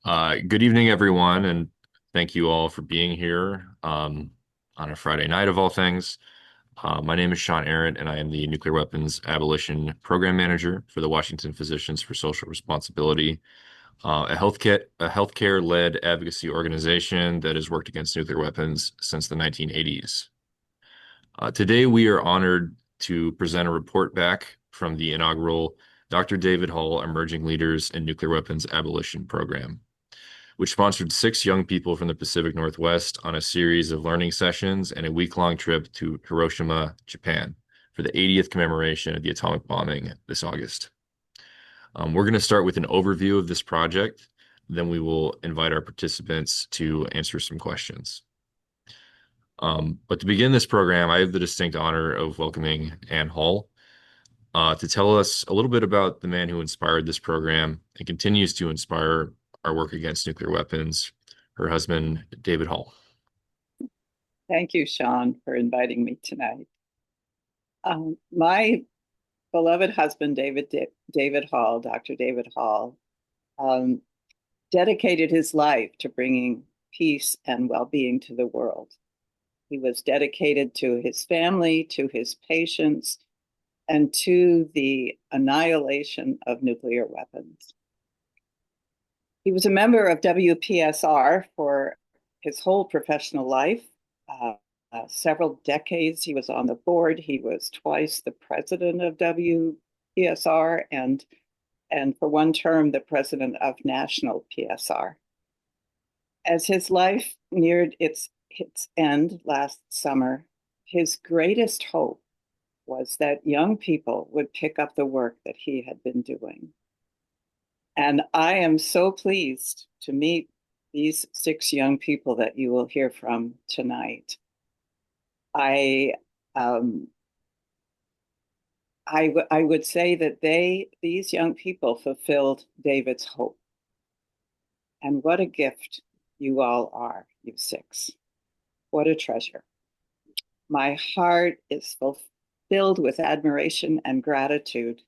Good evening, everyone, and thank you all for being here on a Friday night of all things. My name is Sean Arendt, and I am the Nuclear Weapons Abolition Program Manager for the Washington Physicians for Social Responsibility, a healthcare-led advocacy organization that has worked against nuclear weapons since the 1980s. Today, we are honored to present a report back from the inaugural Dr. David Hall Emerging Leaders in Nuclear Weapons Abolition Program, which sponsored six young people from the Pacific Northwest on a series of learning sessions and a week-long trip to Hiroshima, Japan, for the 80th commemoration of the atomic bombing this August. We're going to start with an overview of this project. Then we will invite our participants to answer some questions. But to begin this program, I have the distinct honor of welcoming Ann Hall to tell us a little bit about the man who inspired this program and continues to inspire our work against nuclear weapons, her husband, David Hall. Thank you, Sean, for inviting me tonight. My beloved husband, David Hall, Dr. David Hall, um, dedicated his life to bringing peace and well-being to the world. He was dedicated to his family, to his patients, and to the annihilation of nuclear weapons. He was a member of WPSR for his whole professional life. Several decades he was on the board. He was twice the president of WPSR and for one term the president of National PSR. As his life neared its end last summer, his greatest hope was that young people would pick up the work that he had been doing. And I am so pleased to meet these six young people that you will hear from tonight. I would say that these young people fulfilled David's hope. And what a gift you all are, you six. What a treasure. My heart is filled with admiration and gratitude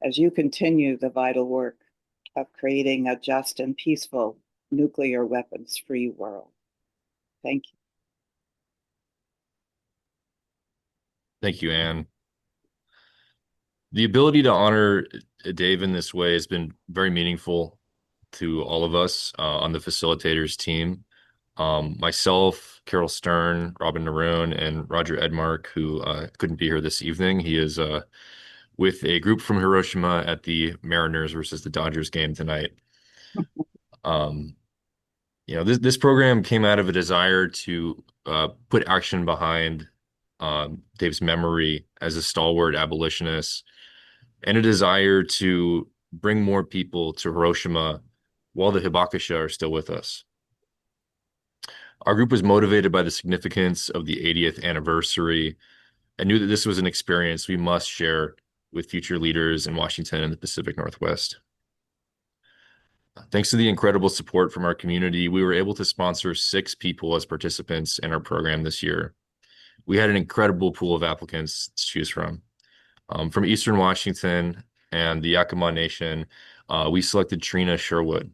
as you continue the vital work of creating a just and peaceful nuclear weapons-free world. Thank you. Thank you, Anne. The ability to honor Dave in this way has been very meaningful to all of us on the facilitators team. Myself, Carol Stern, Robin Naroon, and Roger Edmark, who couldn't be here this evening. He is with a group from Hiroshima at the Mariners versus the Dodgers game tonight. Um, this program came out of a desire to put action behind Dave's memory as a stalwart abolitionist and a desire to bring more people to Hiroshima while the Hibakusha are still with us. Our group was motivated by the significance of the 80th anniversary and knew that this was an experience we must share with future leaders in Washington and the Pacific Northwest. Thanks to the incredible support from our community, we were able to sponsor six people as participants in our program this year. We had an incredible pool of applicants to choose from. From Eastern Washington and the Yakama Nation, we selected Trina Sherwood.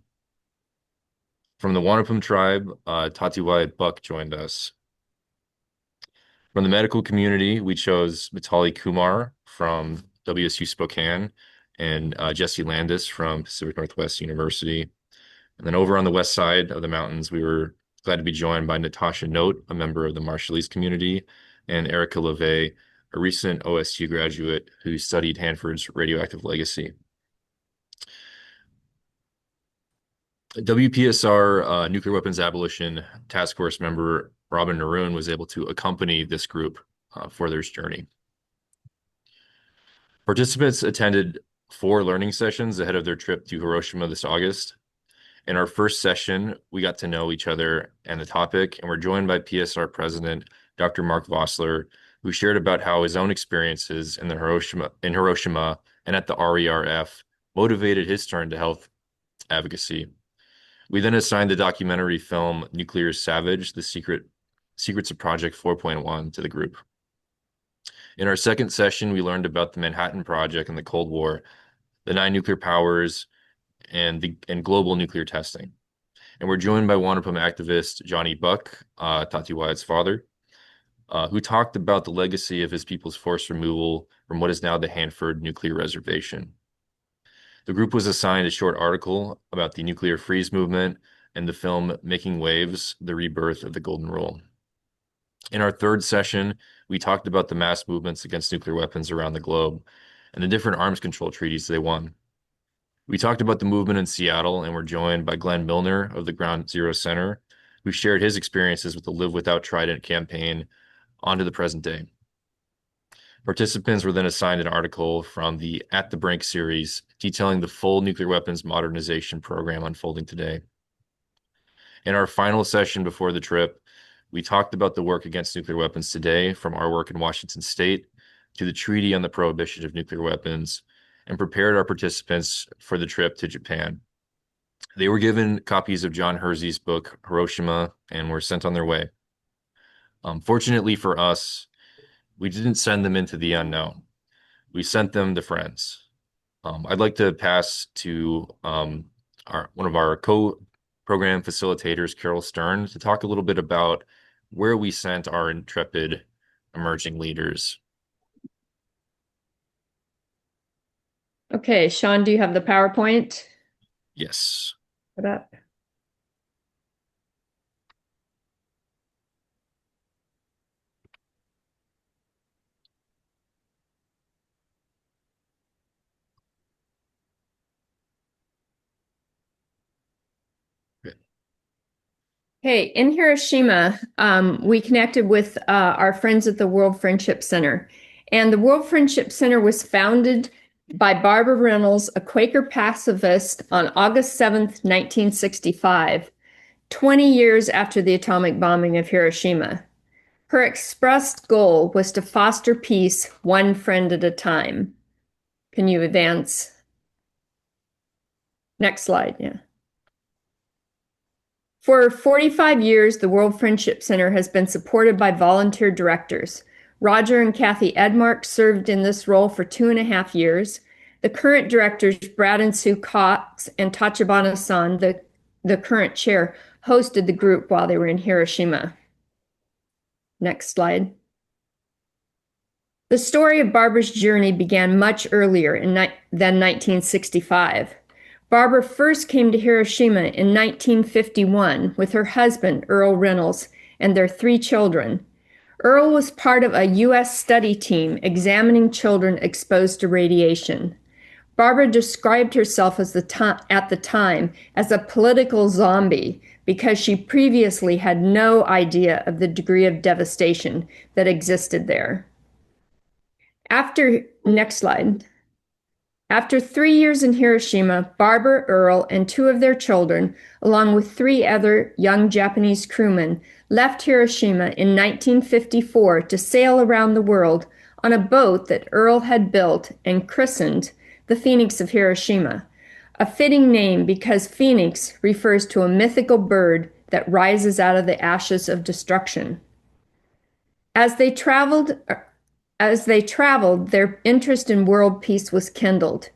From the Wanapum tribe, Tatiwai Buck joined us. From the medical community, we chose Mitali Kumar from WSU Spokane and Jesse Landis from Pacific Northwest University. And then over on the west side of the mountains, we were glad to be joined by Natasha Note, a member of the Marshallese community, and Erica LeVay, a recent OSU graduate who studied Hanford's radioactive legacy. WPSR Nuclear Weapons Abolition Task Force member Robin Naroon was able to accompany this group for their journey. Participants attended 4 learning sessions ahead of their trip to Hiroshima this August. In our first session, we got to know each other and the topic, and we're joined by PSR President Dr. Mark Vossler, who shared about how his own experiences in Hiroshima and at the RERF motivated his turn to health advocacy. We then assigned the documentary film Nuclear Savage: The Secrets of Project 4.1 to the group. In our second session, we learned about the Manhattan Project and the Cold War, the 9 nuclear powers, and global nuclear testing. And we're joined by Wanapum activist Johnny Buck, Tati Wyatt's father, who talked about the legacy of his people's forced removal from what is now the Hanford Nuclear Reservation. The group was assigned a short article about the nuclear freeze movement and the film Making Waves, The Rebirth of the Golden Rule. In our third session, we talked about the mass movements against nuclear weapons around the globe and the different arms control treaties they won. We talked about the movement in Seattle and were joined by Glenn Milner of the Ground Zero Center, who shared his experiences with the Live Without Trident campaign onto the present day. Participants were then assigned an article from the At the Brink series detailing the full nuclear weapons modernization program unfolding today. In our final session before the trip, we talked about the work against nuclear weapons today, from our work in Washington State to the Treaty on the Prohibition of Nuclear Weapons, and prepared our participants for the trip to Japan. They were given copies of John Hersey's book, Hiroshima, and were sent on their way. Fortunately for us, we didn't send them into the unknown. We sent them to friends. I'd like to pass to one of our co-program facilitators, Carol Stern, to talk a little bit about where we sent our intrepid emerging leaders. Okay, Sean, do you have the PowerPoint? Yes. Put up. Hey, in Hiroshima, we connected with our friends at the World Friendship Center. And the World Friendship Center was founded by Barbara Reynolds, a Quaker pacifist, on August 7th, 1965, 20 years after the atomic bombing of Hiroshima. Her expressed goal was to foster peace one friend at a time. Can you advance? Next slide, yeah. For 45 years, the World Friendship Center has been supported by volunteer directors. Roger and Kathy Edmark served in this role for 2.5 years. The current directors, Brad and Sue Cox and Tachibana San, the current chair, hosted the group while they were in Hiroshima. Next slide. The story of Barbara's journey began much earlier than 1965. Barbara first came to Hiroshima in 1951 with her husband, Earl Reynolds, and their 3 children. Earl was part of a U.S. study team examining children exposed to radiation. Barbara described herself at the time as a political zombie because she previously had no idea of the degree of devastation that existed there. Next slide. After 3 years in Hiroshima, Barbara, Earl, and 2 of their children, along with 3 other young Japanese crewmen, left Hiroshima in 1954 to sail around the world on a boat that Earl had built and christened the Phoenix of Hiroshima, a fitting name because Phoenix refers to a mythical bird that rises out of the ashes of destruction. As they traveled, their interest in world peace was kindled.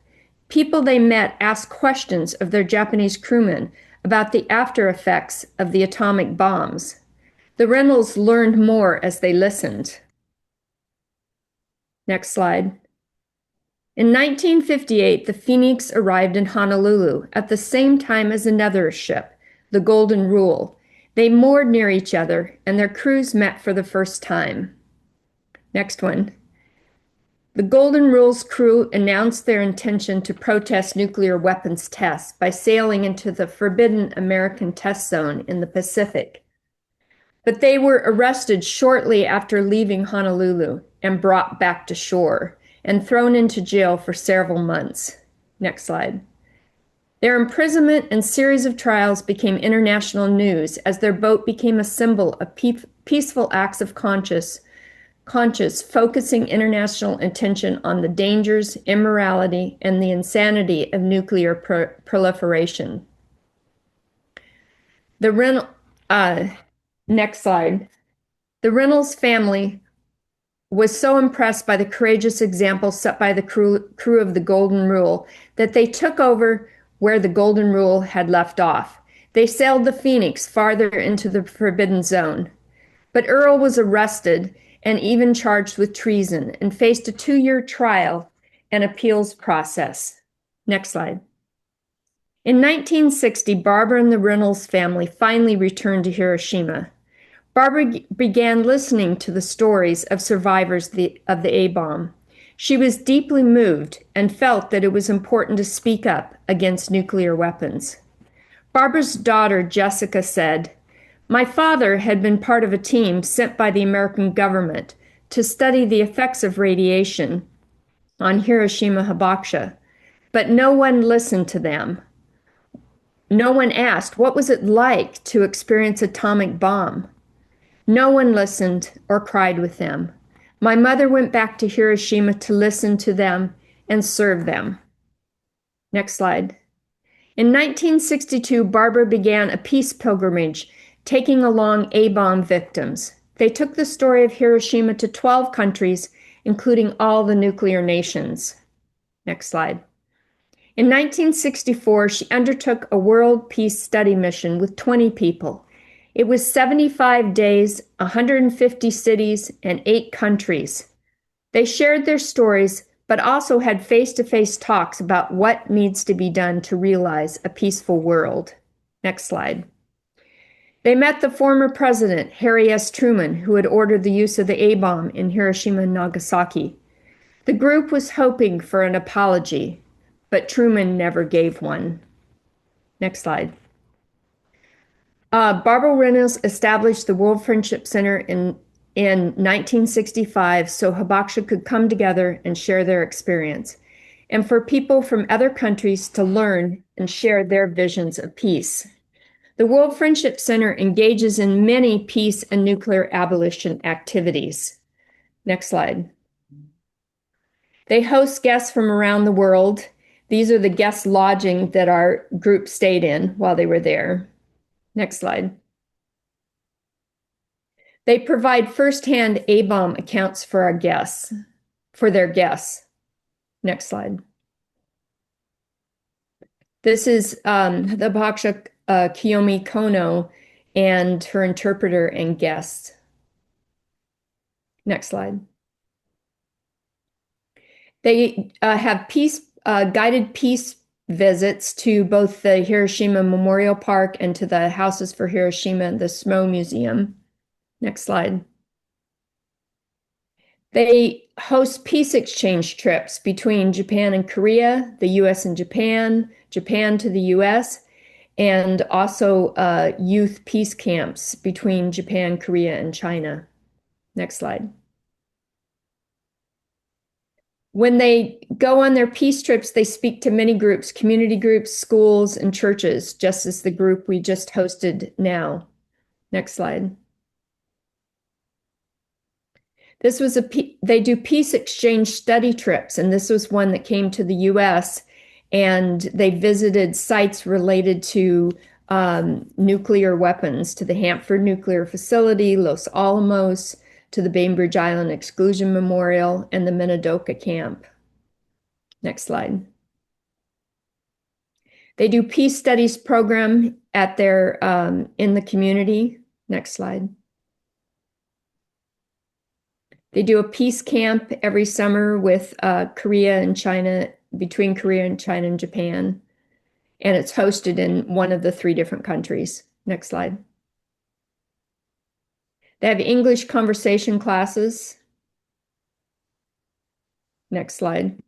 People they met asked questions of their Japanese crewmen about the after effects of the atomic bombs. The Reynolds learned more as they listened. Next slide. In 1958, the Phoenix arrived in Honolulu at the same time as another ship, the Golden Rule. They moored near each other, and their crews met for the first time. Next one. The Golden Rule's crew announced their intention to protest nuclear weapons tests by sailing into the forbidden American test zone in the Pacific. But they were arrested shortly after leaving Honolulu and brought back to shore and thrown into jail for several months. Next slide. Their imprisonment and series of trials became international news as their boat became a symbol of peaceful acts of conscience, focusing international attention on the dangers, immorality, and the insanity of nuclear proliferation. Next slide. The Reynolds family was so impressed by the courageous example set by the crew of the Golden Rule that they took over where the Golden Rule had left off. They sailed the Phoenix farther into the Forbidden Zone. But Earl was arrested and even charged with treason and faced a 2-year trial and appeals process. Next slide. In 1960, Barbara and the Reynolds family finally returned to Hiroshima. Barbara began listening to the stories of survivors of the A-bomb. She was deeply moved and felt that it was important to speak up against nuclear weapons. Barbara's daughter, Jessica, said, "My father had been part of a team sent by the American government to study the effects of radiation on Hiroshima Hibakusha, but no one listened to them. No one asked, what was it like to experience atomic bomb? No one listened or cried with them. My mother went back to Hiroshima to listen to them and serve them." Next slide. In 1962, Barbara began a peace pilgrimage, taking along A-bomb victims. They took the story of Hiroshima to 12 countries, including all the nuclear nations. Next slide. In 1964, she undertook a world peace study mission with 20 people. It was 75 days, 150 cities, and 8 countries. They shared their stories, but also had face-to-face talks about what needs to be done to realize a peaceful world. Next slide. They met the former president, Harry S. Truman, who had ordered the use of the A-bomb in Hiroshima and Nagasaki. The group was hoping for an apology, but Truman never gave one. Next slide. Barbara Reynolds established the World Friendship Center in 1965 so Hibakusha could come together and share their experience, and for people from other countries to learn and share their visions of peace. The World Friendship Center engages in many peace and nuclear abolition activities. Next slide. They host guests from around the world. These are the guest lodging that our group stayed in while they were there. Next slide. They provide firsthand A-bomb accounts for our guests, for their guests. Next slide. This is the Hibakusha Kiyomi Kono and her interpreter and guests. Next slide. They have guided peace visits to both the Hiroshima Memorial Park and to the Houses for Hiroshima and the SMO Museum. Next slide. They host peace exchange trips between Japan and Korea, the US and Japan, Japan to the US, and also youth peace camps between Japan, Korea, and China. Next slide. When they go on their peace trips, they speak to many groups, community groups, schools, and churches, just as the group we just hosted now. Next slide. This was they do peace exchange study trips, and this was one that came to the US, and they visited sites related to nuclear weapons, to the Hanford Nuclear Facility, Los Alamos, to the Bainbridge Island Exclusion Memorial, and the Minidoka Camp. Next slide. They do peace studies program at their in the community. Next slide. They do a peace camp every summer with Korea and China, between Korea and China and Japan, and it's hosted in one of the 3 different countries. Next slide. They have English conversation classes. Next slide.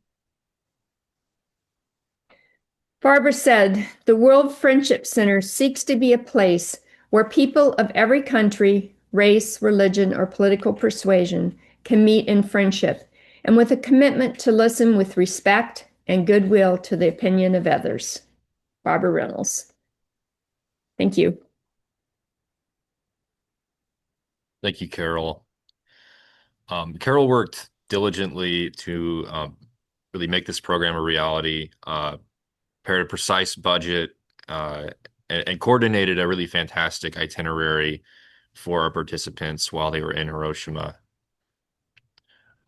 Barbara said, "The World Friendship Center seeks to be a place where people of every country, race, religion, or political persuasion can meet in friendship and with a commitment to listen with respect and goodwill to the opinion of others." Barbara Reynolds. Thank you. Thank you, Carol. Carol worked diligently to really make this program a reality, prepared a precise budget, and coordinated a really fantastic itinerary for our participants while they were in Hiroshima.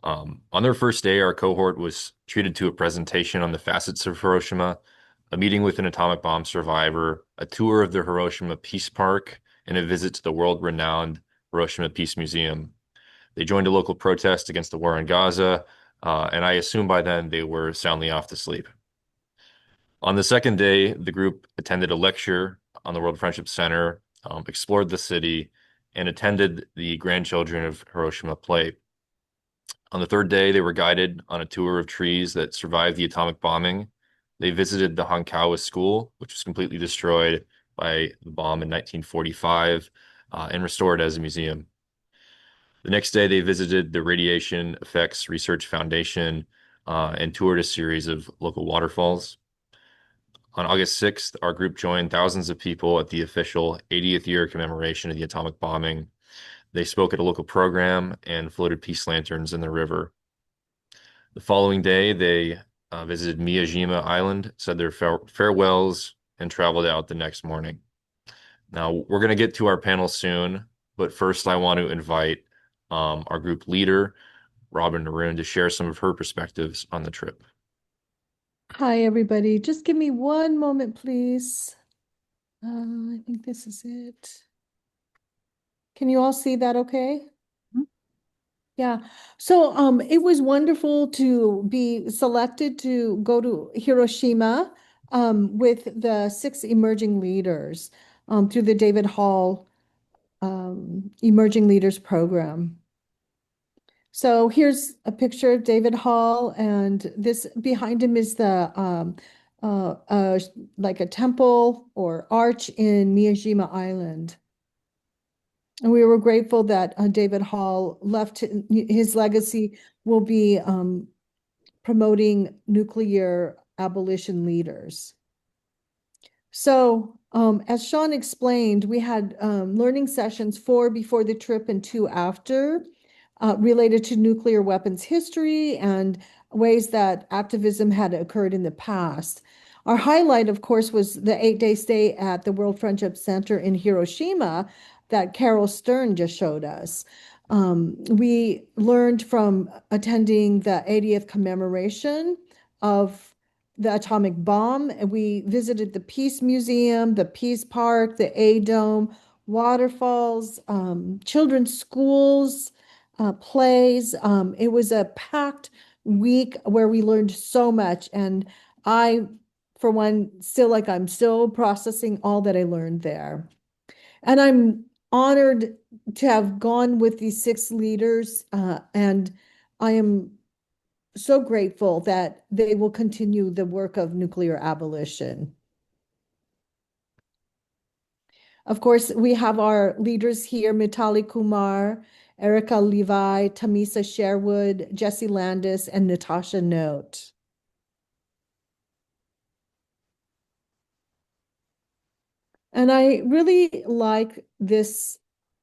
On their first day, our cohort was treated to a presentation on the facets of Hiroshima, a meeting with an atomic bomb survivor, a tour of the Hiroshima Peace Park, and a visit to the world-renowned Hiroshima Peace Museum. They joined a local protest against the war in Gaza, and I assume by then they were soundly off to sleep. On the second day, the group attended a lecture on the World Friendship Center, explored the city, and attended the Grandchildren of Hiroshima play. On the third day, they were guided on a tour of trees that survived the atomic bombing. They visited the Hankawa School, which was completely destroyed by the bomb in 1945, and restored as a museum. The next day, they visited the Radiation Effects Research Foundation, and toured a series of local waterfalls. On August 6th, our group joined thousands of people at the official 80th year commemoration of the atomic bombing. They spoke at a local program and floated peace lanterns in the river. The following day, they visited Miyajima Island, said their farewells, and traveled out the next morning. Now, we're going to get to our panel soon, but first, I want to invite our group leader, Robin Naroon, to share some of her perspectives on the trip. Hi, everybody. Just give me one moment, please. I think this is it. Can you all see that okay? Yeah. So it was wonderful to be selected to go to Hiroshima with the 6 emerging leaders through the David Hall Emerging Leaders Program. So here's a picture of David Hall, and this behind him is the uh, uh, like a temple or arch in Miyajima Island. And we were grateful that David Hall left his legacy will be promoting nuclear abolition leaders. So, as Sean explained, we had learning sessions 4 before the trip and 2 after, related to nuclear weapons history and ways that activism had occurred in the past. Our highlight, of course, was the 8-day stay at the World Friendship Center in Hiroshima that Carol Stern just showed us. We learned from attending the 80th commemoration of the atomic bomb. We visited the Peace Museum, the Peace Park, the A Dome, waterfalls, children's schools, plays. It was a packed week where we learned so much. And I, for one, I'm still processing all that I learned there. And I'm honored to have gone with these 6 leaders. And I am so grateful that they will continue the work of nuclear abolition. Of course, we have our leaders here, Mitali Kumar, Erica Levi, Tamisa Sherwood, Jessie Landis, and Natasha Note. And I really like this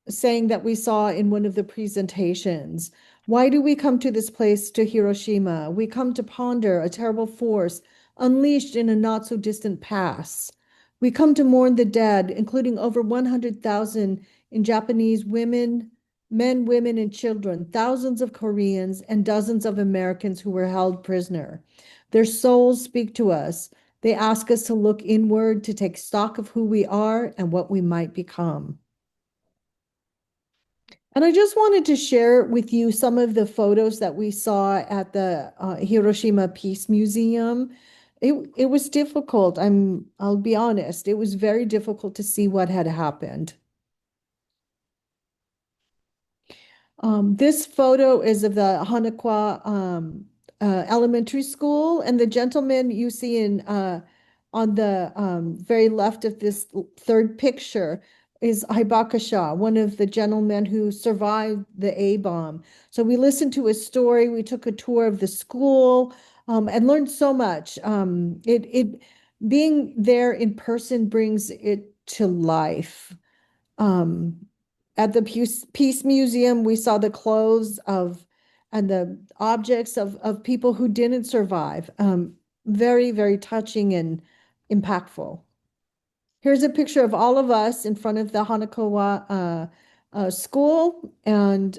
saying that we saw in one of the presentations. Why do we come to this place, to Hiroshima? We come to ponder a terrible force unleashed in a not so distant past. We come to mourn the dead, including over 100,000 in Japanese women, men, women, and children, thousands of Koreans, and dozens of Americans who were held prisoner. Their souls speak to us. They ask us to look inward, to take stock of who we are and what we might become. And I just wanted to share with you some of the photos that we saw at the Hiroshima Peace Museum. It was difficult. I'll be honest. It was very difficult to see what had happened. This photo is of the Hanakwa Elementary School, and the gentleman you see on the very left of this third picture is Haibakasha, one of the gentlemen who survived the A bomb. So we listened to his story, we took a tour of the school, and learned so much. It being there in person brings it to life. Um, at the Peace Museum, we saw the clothes of and the objects of people who didn't survive. Very, very touching and impactful. Here's a picture of all of us in front of the Hanakawa school. And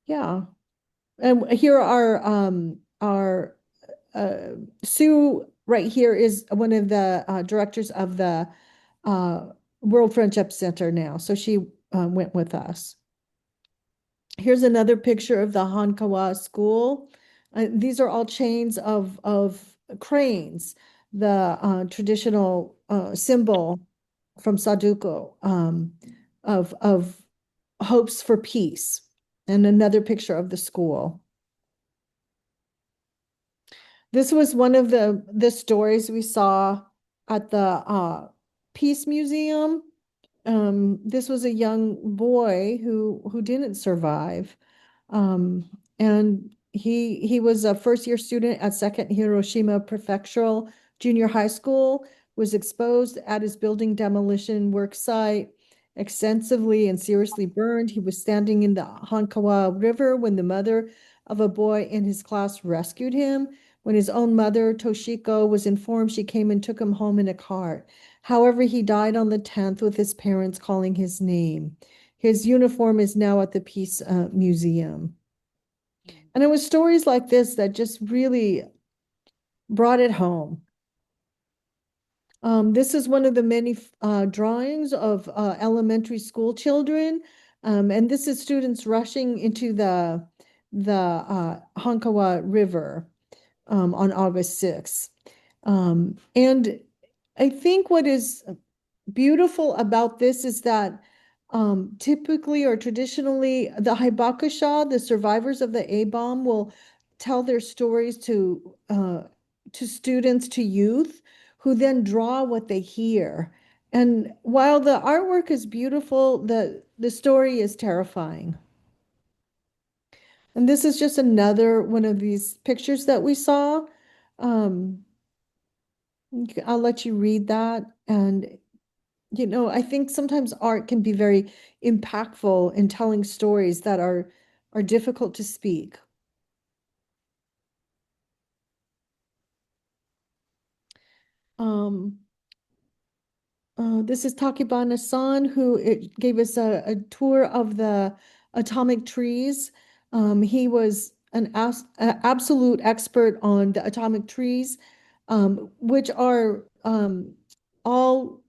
yeah, and here are our Sue right here is one of the directors of the uh, World Friendship Center now. So she went with us. Here's another picture of the Hankawa School. These are all chains of cranes, the traditional symbol from Saduko of hopes for peace. And another picture of the school. This was one of the stories we saw at the Peace Museum. This was a young boy who didn't survive. And he was a first year student at Second Hiroshima Prefectural Junior High School, was exposed at his building demolition work site, extensively and seriously burned. He was standing in the Hankawa River when the mother of a boy in his class rescued him. When his own mother, Toshiko, was informed, she came and took him home in a cart. However, he died on the 10th with his parents calling his name. His uniform is now at the Peace Museum. And it was stories like this that just really brought it home. This is one of the many drawings of elementary school children. And this is students rushing into the Hankawa River on August 6th. And I think what is beautiful about this is that typically or traditionally, the Hibakusha, the survivors of the A-bomb, will tell their stories to students, to youth, who then draw what they hear. And while the artwork is beautiful, the story is terrifying. And this is just another one of these pictures that we saw. Um, I'll let you read that. And I think sometimes art can be very impactful in telling stories that are difficult to speak. Um, this is Takibana-san, who gave us a tour of the atomic trees. He was an absolute expert on the atomic trees, which are all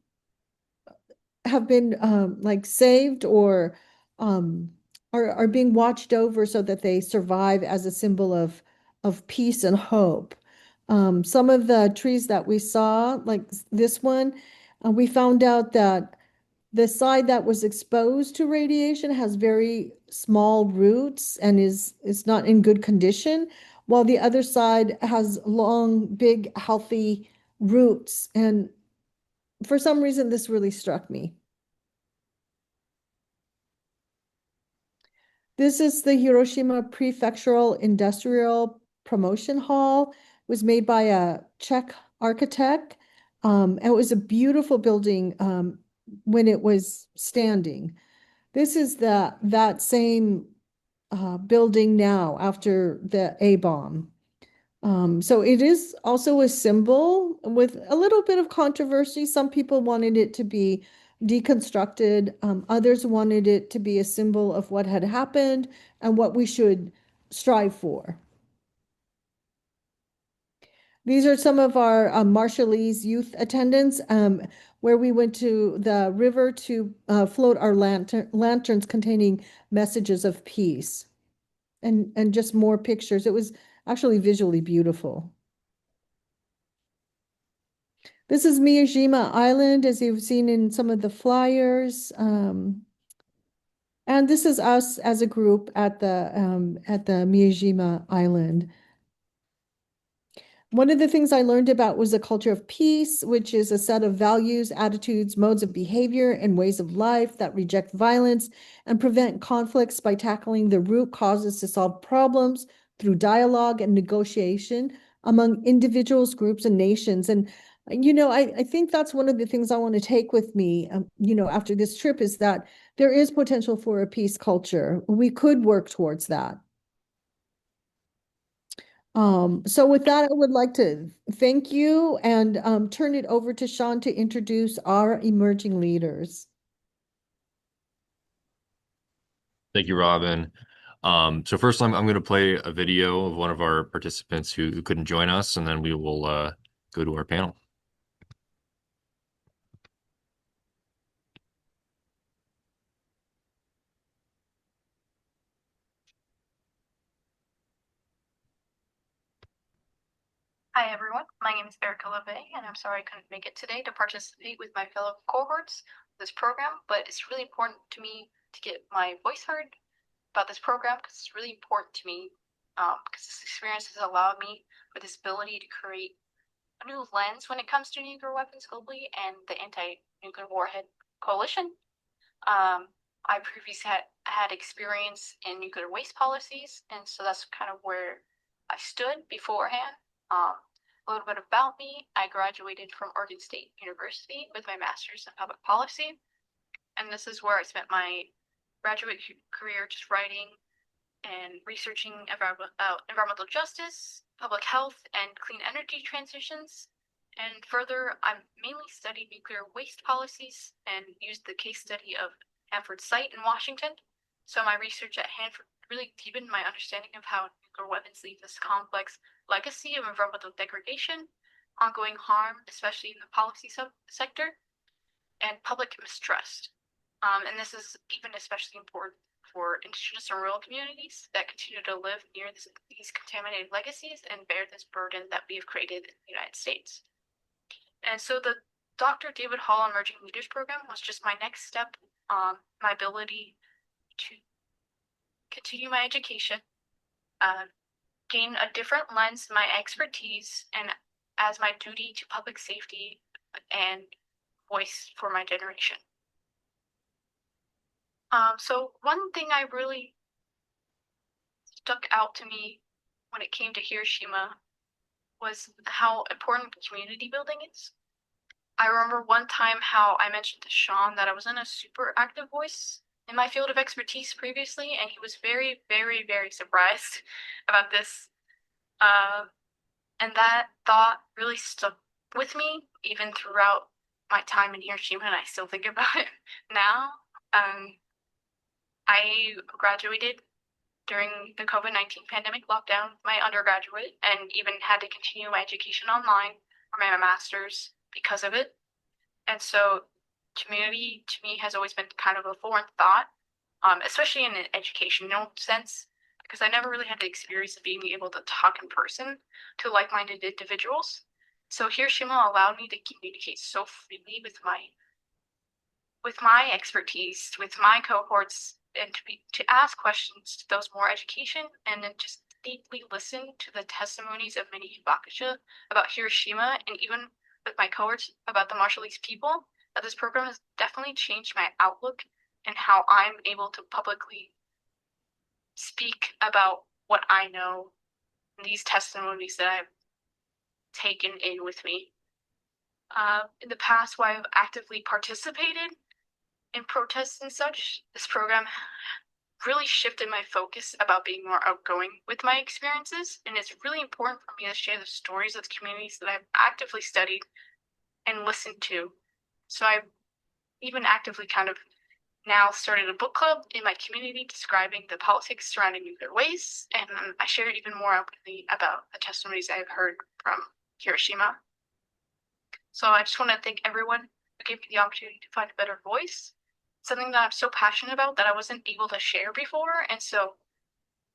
have been like saved or are being watched over so that they survive as a symbol of peace and hope. Some of the trees that we saw, like this one, we found out that the side that was exposed to radiation has very small roots and is not in good condition, while the other side has long, big, healthy roots. And for some reason, this really struck me. This is the Hiroshima Prefectural Industrial Promotion Hall. It was made by a Czech architect. It was a beautiful building when it was standing. This is that same building now after the A-bomb. So it is also a symbol with a little bit of controversy. Some people wanted it to be deconstructed. Others wanted it to be a symbol of what had happened and what we should strive for. These are some of our Marshallese youth attendants, where we went to the river to float our lanterns containing messages of peace, and just more pictures. It was actually visually beautiful. This is Miyajima Island, as you've seen in some of the flyers. And this is us as a group at the Miyajima Island. One of the things I learned about was a culture of peace, which is a set of values, attitudes, modes of behavior, and ways of life that reject violence and prevent conflicts by tackling the root causes to solve problems through dialogue and negotiation among individuals, groups, and nations. And I think that's one of the things I want to take with me, after this trip, is that there is potential for a peace culture. We could work towards that. So with that, I would like to thank you and turn it over to Sean to introduce our emerging leaders. Thank you, Robin. So first, I'm going to play a video of one of our participants who couldn't join us, and then we will go to our panel. Hi everyone, my name is Erica LeVay, and I'm sorry I couldn't make it today to participate with my fellow cohorts in this program, but it's really important to me to get my voice heard about this program because it's really important to me because this experience has allowed me with this ability to create a new lens when it comes to nuclear weapons globally and the anti-nuclear warhead coalition. I previously had experience in nuclear waste policies, and so that's kind of where I stood beforehand. A little bit about me: I graduated from Oregon State University with my master's in public policy, and this is where I spent my graduate career just writing and researching environmental justice, public health, and clean energy transitions. And further, I mainly studied nuclear waste policies and used the case study of Hanford site in Washington. So my research at Hanford really deepened my understanding of how nuclear weapons leave this complex legacy of environmental degradation, ongoing harm, especially in the policy sector, and public mistrust. And this is even especially important for indigenous and rural communities that continue to live near these contaminated legacies and bear this burden that we have created in the United States. And so the Dr. David Hall Emerging Leaders Program was just my next step, my ability to continue my education, gain a different lens, my expertise, and as my duty to public safety and voice for my generation. So one thing I really stuck out to me when it came to Hiroshima was how important community building is. I remember one time how I mentioned to Sean that I was in a super active voice in my field of expertise previously, and he was very, very, very surprised about this. And that thought really stuck with me even throughout my time in Hiroshima, and I still think about it now. I graduated during the COVID-19 pandemic lockdown, my undergraduate, and even had to continue my education online for my master's because of it. And so community to me has always been kind of a foreign thought, especially in an educational sense, because I never really had the experience of being able to talk in person to like-minded individuals. So Hiroshima allowed me to communicate so freely with my expertise, with my cohorts, and to ask questions to those more education, and then just deeply listen to the testimonies of many Hibakusha about Hiroshima, and even with my cohorts about the Marshallese people. That this program has definitely changed my outlook and how I'm able to publicly speak about what I know, and these testimonies that I've taken in with me. In the past, while I've actively participated in protests and such, this program really shifted my focus about being more outgoing with my experiences, and it's really important for me to share the stories of the communities that I've actively studied and listened to. So I've even actively kind of now started a book club in my community describing the politics surrounding nuclear waste, and I share even more openly about the testimonies I've heard from Hiroshima. So I just want to thank everyone who gave me the opportunity to find a better voice, something that I'm so passionate about that I wasn't able to share before. And so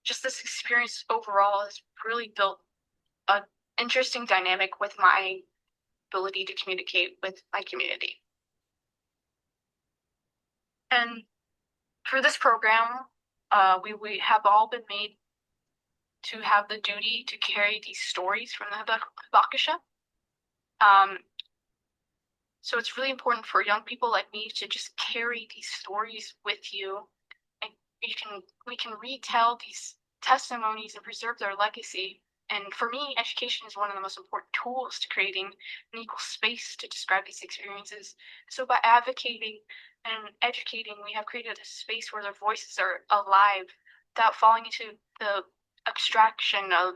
just this experience overall has really built an interesting dynamic with my ability to communicate with my community. And for this program, we have all been made to have the duty to carry these stories from the Hibakusha. So it's really important for young people like me to just carry these stories with you, and we can retell these testimonies and preserve their legacy. And for me, education is one of the most important tools to creating an equal space to describe these experiences. So by advocating and educating, we have created a space where their voices are alive without falling into the abstraction of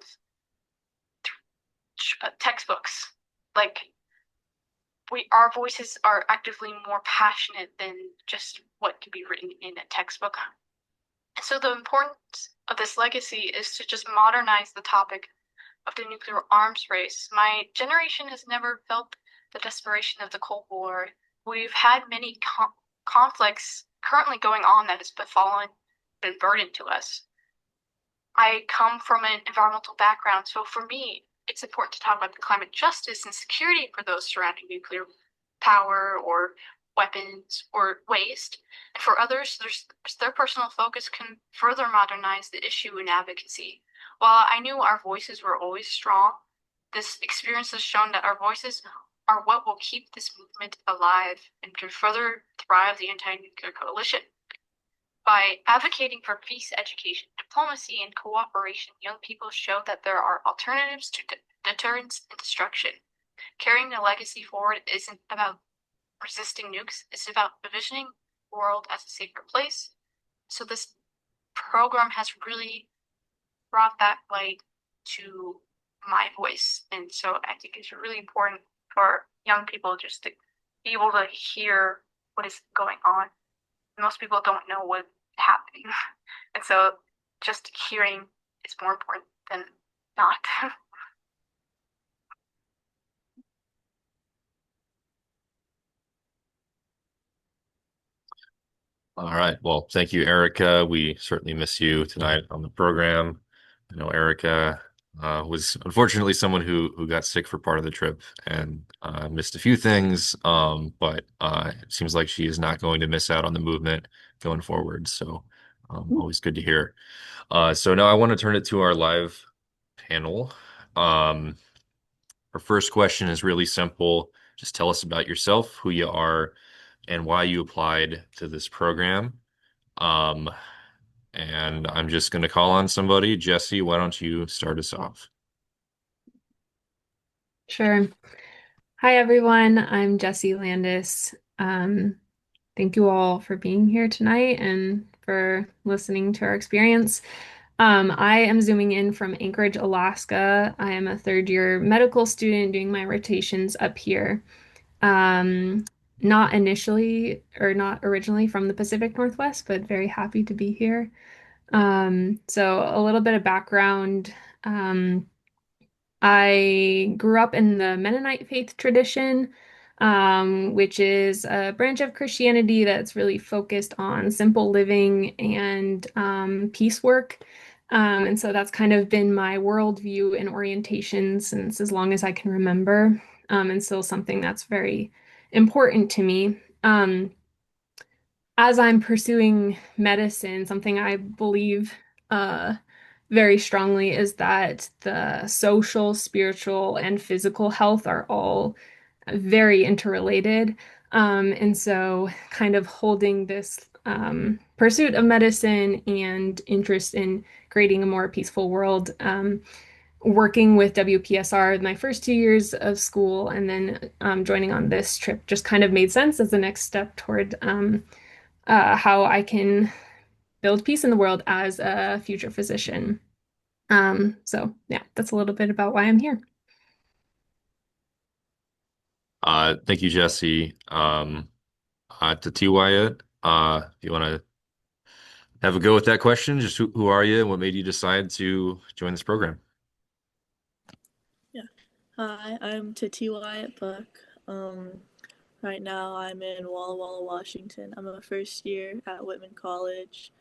textbooks. Like, our voices are actively more passionate than just what could be written in a textbook. And so the importance of this legacy is to just modernize the topic of the nuclear arms race. My generation has never felt the desperation of the Cold War. We've had many conflicts currently going on that has been burdened to us. I come from an environmental background, so for me, it's important to talk about the climate justice and security for those surrounding nuclear power or weapons or waste. And for others, their personal focus can further modernize the issue in advocacy. While I knew our voices were always strong, this experience has shown that our voices are what will keep this movement alive and can further thrive the anti-nuclear coalition. By advocating for peace, education, diplomacy, and cooperation, young people show that there are alternatives to deterrence and destruction. Carrying the legacy forward isn't about resisting nukes, it's about envisioning the world as a safer place. So this program has really brought that light to my voice. And so I think it's really important for young people just to be able to hear what is going on. Most people don't know what's happening. And so just hearing is more important than not. All right. Well, thank you, Erica. We certainly miss you tonight on the program. I know Erica was unfortunately someone who got sick for part of the trip and missed a few things. But it seems like she is not going to miss out on the movement going forward. So always good to hear. So now I want to turn it to our live panel. Our first question is really simple. Just tell us about yourself, who you are, and why you applied to this program. Um, and I'm just going to call on somebody. Jesse, why don't you start us off? Sure. Hi, everyone. I'm Jessie Landis. Thank you all for being here tonight and for listening to our experience. I am zooming in from Anchorage, Alaska. I am a third year medical student doing my rotations up here. Um, Not initially or not originally from the Pacific Northwest, but very happy to be here. So a little bit of background. Um, I grew up in the Mennonite faith tradition, which is a branch of Christianity that's really focused on simple living and peace work. And so that's kind of been my worldview and orientation since as long as I can remember, and still something that's very important to me. As I'm pursuing medicine, something I believe uh, very strongly is that the social, spiritual, and physical health are all very interrelated. And so, kind of holding this pursuit of medicine and interest in creating a more peaceful world. Working with WPSR my first 2 years of school and then joining on this trip just kind of made sense as the next step toward how I can build peace in the world as a future physician. So yeah, that's a little bit about why I'm here. Thank you, Jesse. To T. Wyatt, if you want to have a go with that question, just who are you and what made you decide to join this program? Yeah. Hi, I'm Titi Wyatt Buck. Right now I'm in Walla Walla, Washington. I'm a first year at Whitman College.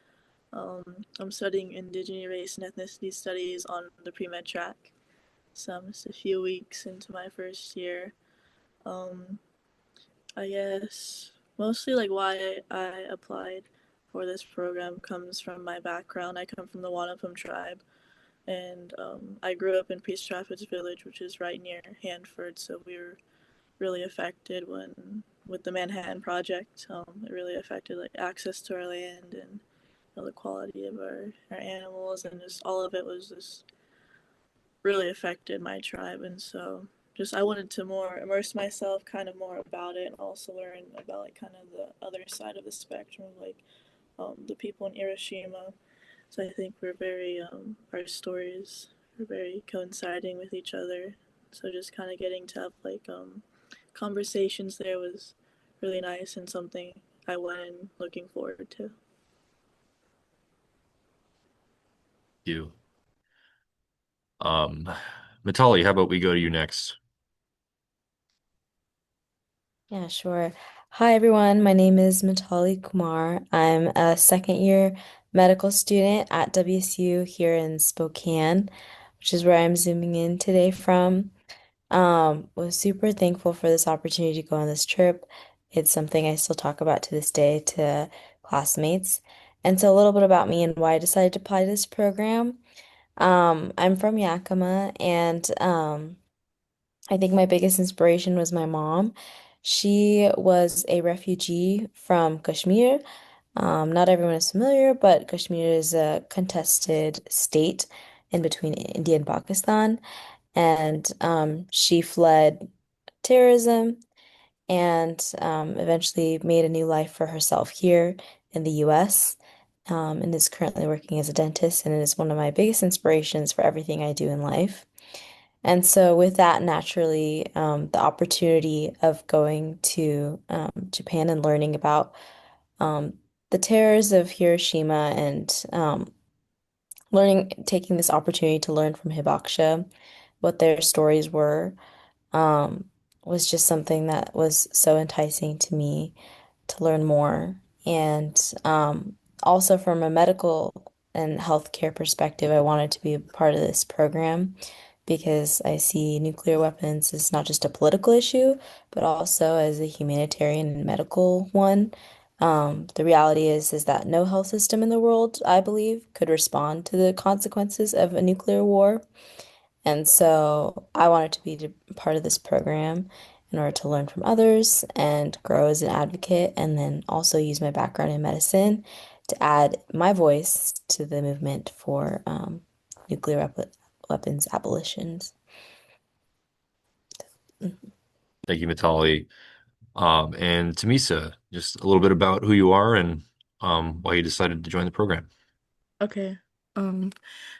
I'm studying Indigenous Race and Ethnicity Studies on the pre-med track. So I'm just a few weeks into my first year. Um, I guess mostly like why I applied for this program comes from my background. I come from the Wanapum tribe, and I grew up in Peace Trafford's village, which is right near Hanford. So we were really affected when with the Manhattan Project. It really affected like access to our land and the quality of our animals, and just all of it was just really affected my tribe. And so just I wanted to more immerse myself kind of more about it and also learn about like kind of the other side of the spectrum of like the people in Hiroshima. So I think we're very our stories are very coinciding with each other. So just kind of getting to have like conversations there was really nice and something I went in looking forward to. you. Um, Mitali, how about we go to you next? Yeah, sure. Hi, everyone. My name is Mitali Kumar. I'm a second year medical student at WSU here in Spokane, which is where I'm zooming in today from. Was super thankful for this opportunity to go on this trip. It's something I still talk about to this day to classmates. And so a little bit about me and why I decided to apply to this program. I'm from Yakima, and I think my biggest inspiration was my mom. She was a refugee from Kashmir. Not everyone is familiar, but Kashmir is a contested state in between India and Pakistan. And she fled terrorism and eventually made a new life for herself here in the US, and is currently working as a dentist and is one of my biggest inspirations for everything I do in life. And so, with that, naturally, the opportunity of going to Japan and learning about um, the terrors of Hiroshima and taking this opportunity to learn from Hibakusha what their stories were, um, was just something that was so enticing to me to learn more. And also, from a medical and healthcare perspective, I wanted to be a part of this program because I see nuclear weapons as not just a political issue, but also as a humanitarian and medical one. The reality is that no health system in the world, I believe, could respond to the consequences of a nuclear war. And so I wanted to be part of this program in order to learn from others and grow as an advocate, and then also use my background in medicine to add my voice to the movement for nuclear weapons abolitions. Mhm. Thank you, Mitali. And Tamisa, just a little bit about who you are and why you decided to join the program. Okay. Um,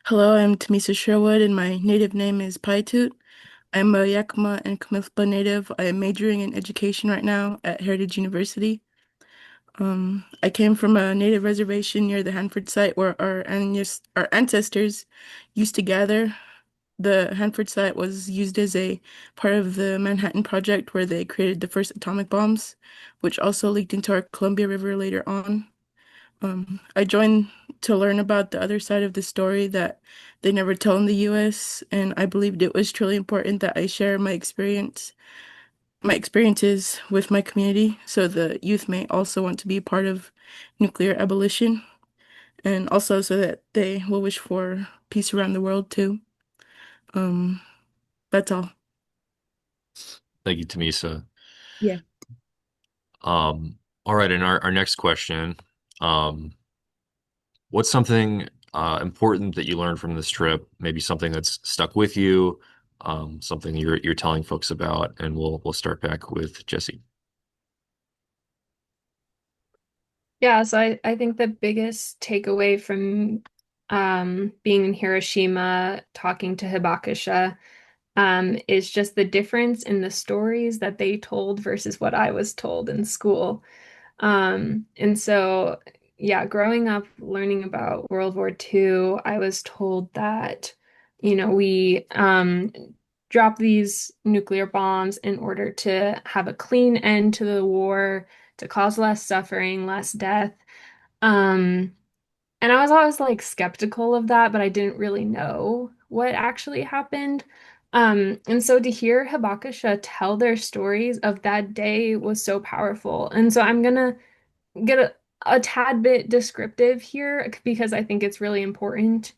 Hello, I'm Tamisa Sherwood, and my native name is Paitut. I'm a Yakima and Comithpa native. I am majoring in education right now at Heritage University. I came from a native reservation near the Hanford site where our ancestors used to gather. The Hanford site was used as a part of the Manhattan Project where they created the first atomic bombs, which also leaked into our Columbia River later on. I joined to learn about the other side of the story that they never tell in the US, and I believed it was truly important that I share my experiences with my community, so the youth may also want to be part of nuclear abolition, and also so that they will wish for peace around the world too. Um, that's all. Thank you, Tamisa. Yeah. All right, and our next question, um, what's something important that you learned from this trip? Maybe something that's stuck with you, something you're telling folks about, and we'll start back with Jesse. Yeah, so I think the biggest takeaway from being in Hiroshima, talking to Hibakusha, is just the difference in the stories that they told versus what I was told in school. And so, yeah, growing up learning about World War II, I was told that, we dropped these nuclear bombs in order to have a clean end to the war, to cause less suffering, less death. Um, and I was always like skeptical of that, but I didn't really know what actually happened. And so to hear Hibakusha tell their stories of that day was so powerful. And so I'm gonna get a tad bit descriptive here because I think it's really important.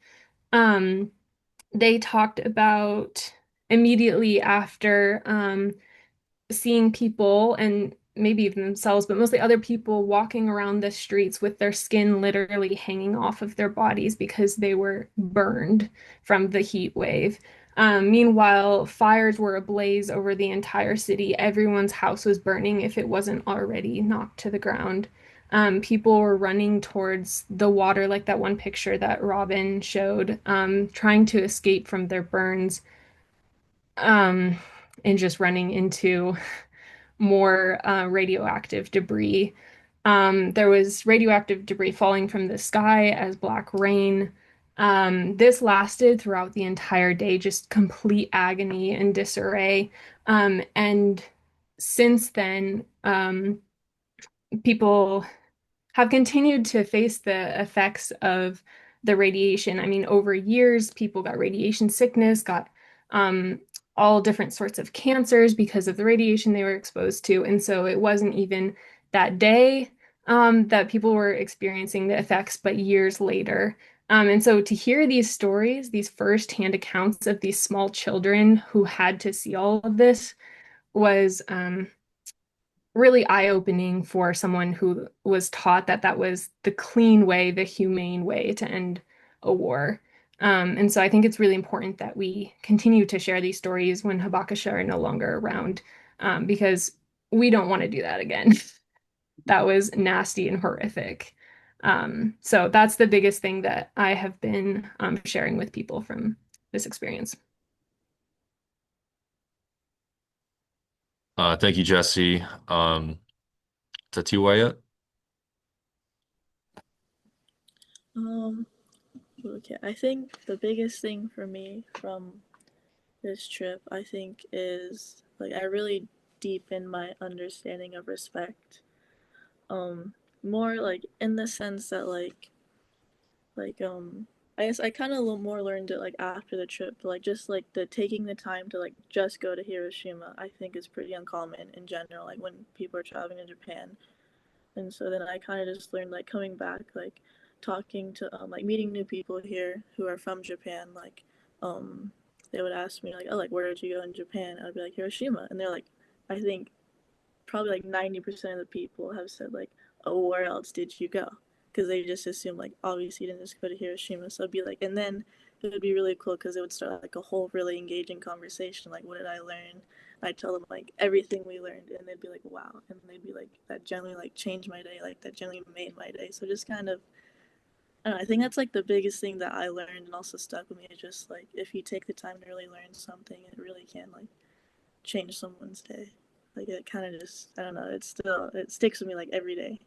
Um, they talked about immediately after seeing people and maybe even themselves, but mostly other people walking around the streets with their skin literally hanging off of their bodies because they were burned from the heat wave. Meanwhile, fires were ablaze over the entire city. Everyone's house was burning if it wasn't already knocked to the ground. People were running towards the water, like that one picture that Robin showed, trying to escape from their burns, um, and just running into more radioactive debris. There was radioactive debris falling from the sky as black rain. This lasted throughout the entire day, just complete agony and disarray. And since then, people have continued to face the effects of the radiation. I mean, over years, people got radiation sickness, got um, all different sorts of cancers because of the radiation they were exposed to. And so it wasn't even that day that people were experiencing the effects, but years later. And so to hear these stories, these firsthand accounts of these small children who had to see all of this was really eye-opening for someone who was taught that that was the clean way, the humane way to end a war. And so I think it's really important that we continue to share these stories when Habakasha are no longer around, because we don't want to do that again. That was nasty and horrific. So that's the biggest thing that I have been sharing with people from this experience. Thank you, Jesse. Tatiwa yet? Um, okay, I think the biggest thing for me from this trip, I think, is like I really deepened my understanding of respect. Um, More like in the sense that like I guess I kind of more learned it like after the trip, but like just like the taking the time to like just go to Hiroshima, I think is pretty uncommon in general. Like when people are traveling to Japan, and so then I kind of just learned like coming back, like talking to like meeting new people here who are from Japan, like um they would ask me like, oh, like where did you go in Japan? I'd be like Hiroshima, and they're like, I think probably like 90% of the people have said like, oh, where else did you go? Because they just assume like obviously you didn't just go to Hiroshima. So it'd be like, and then it would be really cool because it would start like a whole really engaging conversation. Like, what did I learn? I tell them like everything we learned, and they'd be like, wow, and they'd be like, that generally like changed my day, like that generally made my day. So just kind of, I don't know, I think that's like the biggest thing that I learned and also stuck with me is just like if you take the time to really learn something, it really can like change someone's day. Like it kind of just, I don't know, it sticks with me like every day.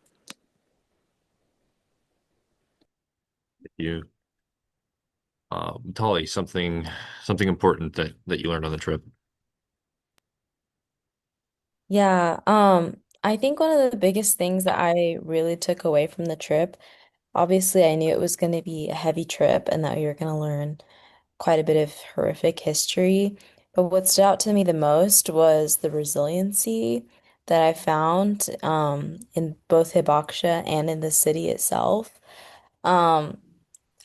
You, Tali, something important that you learned on the trip. Yeah, I think one of the biggest things that I really took away from the trip, obviously I knew it was going to be a heavy trip and that we were going to learn quite a bit of horrific history. But what stood out to me the most was the resiliency that I found in both Hibakusha and in the city itself. Um,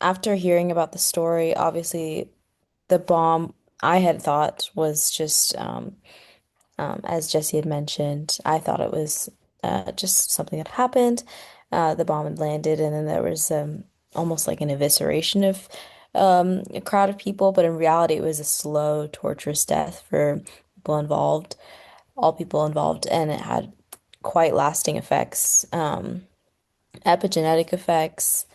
After hearing about the story, obviously the bomb I had thought was just as Jesse had mentioned, I thought it was just something that happened. The bomb had landed, and then there was almost like an evisceration of a crowd of people, but in reality, it was a slow, torturous death for people involved, all people involved, and it had quite lasting effects, epigenetic effects,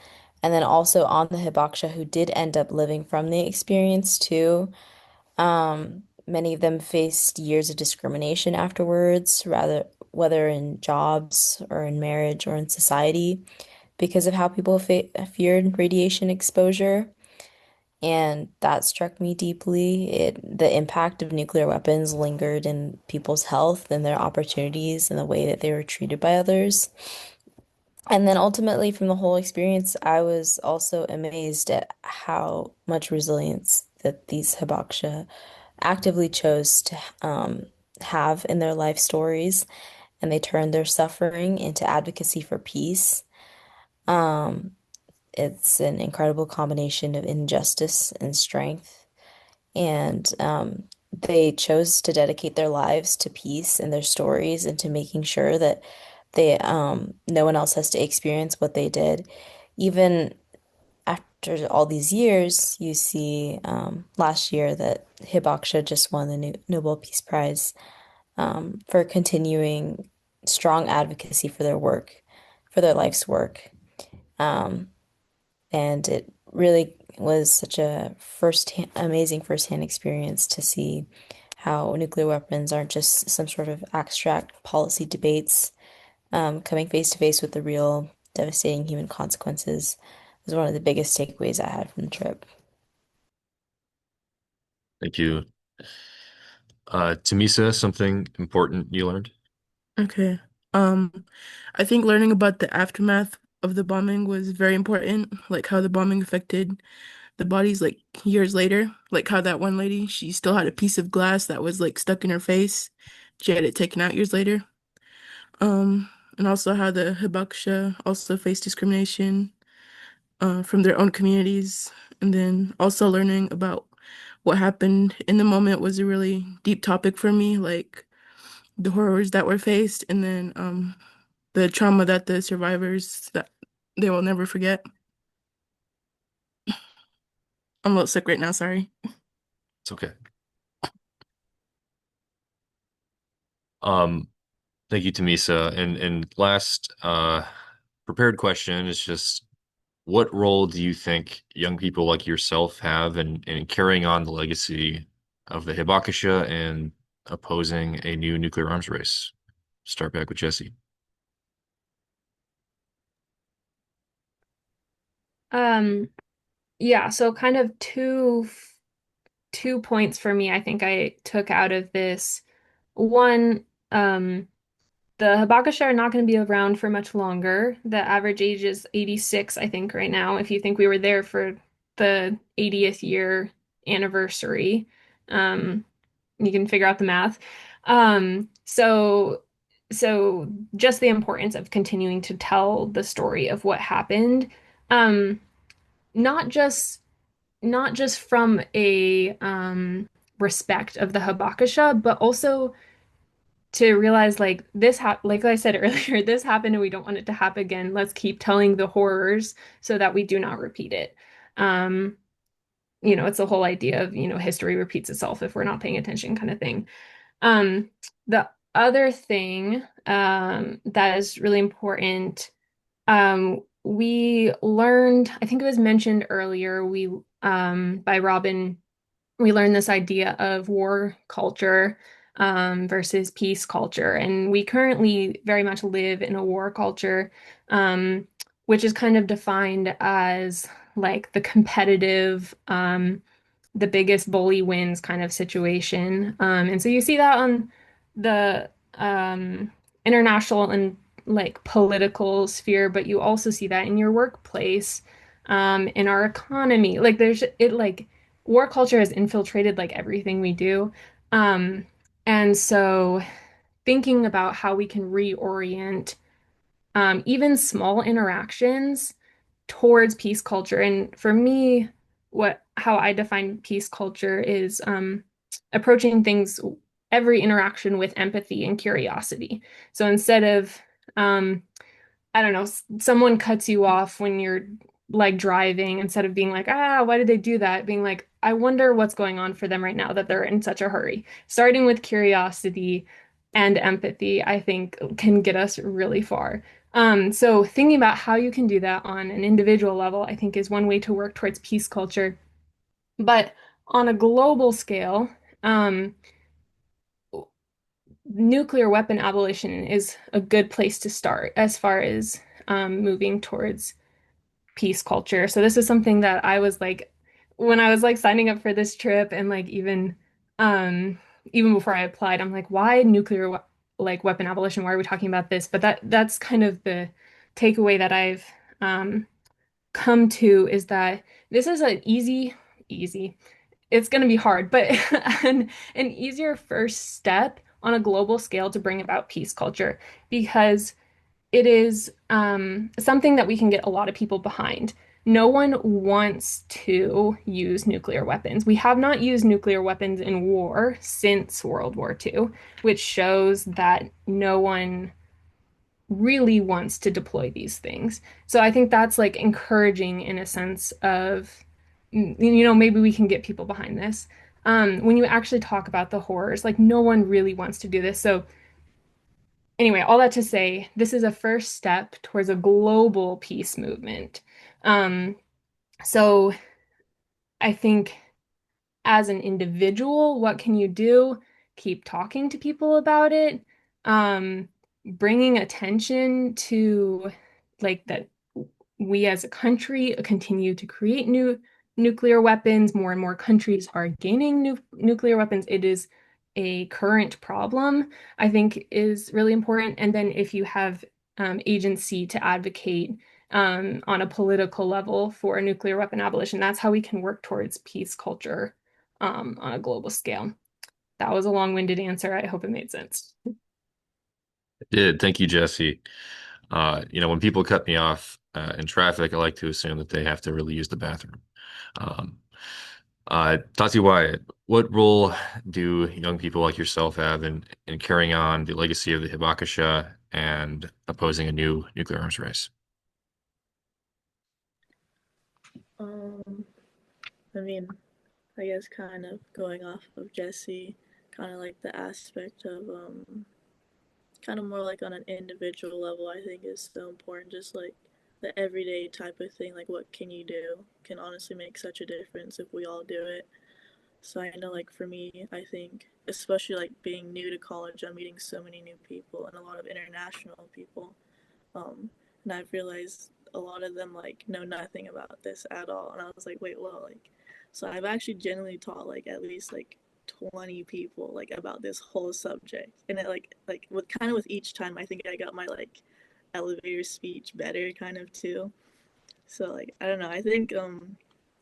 and then also on the Hibakusha who did end up living from the experience too. Many of them faced years of discrimination afterwards, rather whether in jobs or in marriage or in society, because of how people feared radiation exposure. And that struck me deeply. The impact of nuclear weapons lingered in people's health and their opportunities and the way that they were treated by others. And then ultimately, from the whole experience, I was also amazed at how much resilience that these Hibakusha actively chose to have in their life stories, and they turned their suffering into advocacy for peace. Um, it's an incredible combination of injustice and strength, and they chose to dedicate their lives to peace and their stories and to making sure that no one else has to experience what they did. Even after all these years, you see last year that Hibakusha just won the Nobel Peace Prize for continuing strong advocacy for their work, for their life's work. Um, and it really was such a amazing firsthand experience to see how nuclear weapons aren't just some sort of abstract policy debates, coming face to face with the real devastating human consequences was one of the biggest takeaways I had from the trip. Thank you. Tamisa, something important you learned? Okay. Um, I think learning about the aftermath of the bombing was very important, like how the bombing affected the bodies like years later, like how that one lady, she still had a piece of glass that was like stuck in her face. She had it taken out years later. And also how the Hibakusha also faced discrimination from their own communities. And then also learning about what happened in the moment was a really deep topic for me, like the horrors that were faced, and then the trauma that the survivors that they will never forget. I'm a little sick right now, sorry. It's okay. Um, Thank you, Tamisa. And last prepared question is just what role do you think young people like yourself have in carrying on the legacy of the Hibakusha and opposing a new nuclear arms race? Start back with Jesse. Um, yeah, so kind of two points for me I think I took out of this. One, the Hibakusha are not going to be around for much longer. The average age is 86, I think, right now. If you think we were there for the 80th year anniversary, um, you can figure out the math. So just the importance of continuing to tell the story of what happened, um, not just not just from a respect of the Hibakusha, but also to realize like like I said earlier, this happened and we don't want it to happen again. Let's keep telling the horrors so that we do not repeat it. Um, it's the whole idea of, history repeats itself if we're not paying attention kind of thing. Um, the other thing that is really important, we learned, I think it was mentioned earlier, we by Robin, we learned this idea of war culture versus peace culture. And we currently very much live in a war culture, which is kind of defined as like the competitive, the biggest bully wins kind of situation. And so you see that on the international and like political sphere, but you also see that in your workplace, in our economy. Like there's it like war culture has infiltrated like everything we do. Um, and so thinking about how we can reorient even small interactions towards peace culture. And for me, how I define peace culture is approaching things, every interaction with empathy and curiosity. So instead of I don't know, someone cuts you off when you're like driving, instead of being like, why did they do that? Being like, I wonder what's going on for them right now that they're in such a hurry. Starting with curiosity and empathy, I think can get us really far. So thinking about how you can do that on an individual level, I think is one way to work towards peace culture. But on a global scale, um, nuclear weapon abolition is a good place to start as far as moving towards peace culture. So this is something that I was like when I was like signing up for this trip and like um even before I applied, I'm like, why like weapon abolition? Why are we talking about this? But that's kind of the takeaway that I've um come to is that this is an easy. It's going to be hard, but an easier first step on a global scale to bring about peace culture because it is something that we can get a lot of people behind. No one wants to use nuclear weapons. We have not used nuclear weapons in war since World War II, which shows that no one really wants to deploy these things. So I think that's like encouraging in a sense of, maybe we can get people behind this. When you actually talk about the horrors, like no one really wants to do this. So anyway, all that to say, this is a first step towards a global peace movement. Um, so I think as an individual, what can you do? Keep talking to people about it, bringing attention to like that we as a country continue to create new nuclear weapons. More and more countries are gaining nuclear weapons. It is a current problem, I think, is really important. And then if you have agency to advocate on a political level for nuclear weapon abolition, that's how we can work towards peace culture on a global scale. That was a long-winded answer. I hope it made sense. It did. Thank you, Jesse. When people cut me off in traffic, I like to assume that they have to really use the bathroom. Um, Tati Wyatt, what role do young people like yourself have in carrying on the legacy of the Hibakusha and opposing a new nuclear arms race? Um, I mean, I guess kind of going off of Jesse, kind of like the aspect of kind of more like on an individual level, I think is so important. Just like the everyday type of thing, like what can you do, can honestly make such a difference if we all do it. So I know, like for me, I think especially like being new to college, I'm meeting so many new people and a lot of international people. And I've realized a lot of them like know nothing about this at all. And I was like, wait, well, like, so I've actually genuinely taught like at least like 20 people like about this whole subject. And it like with kind of with each time, I think I got my like elevator speech better kind of too. So like I don't know, I think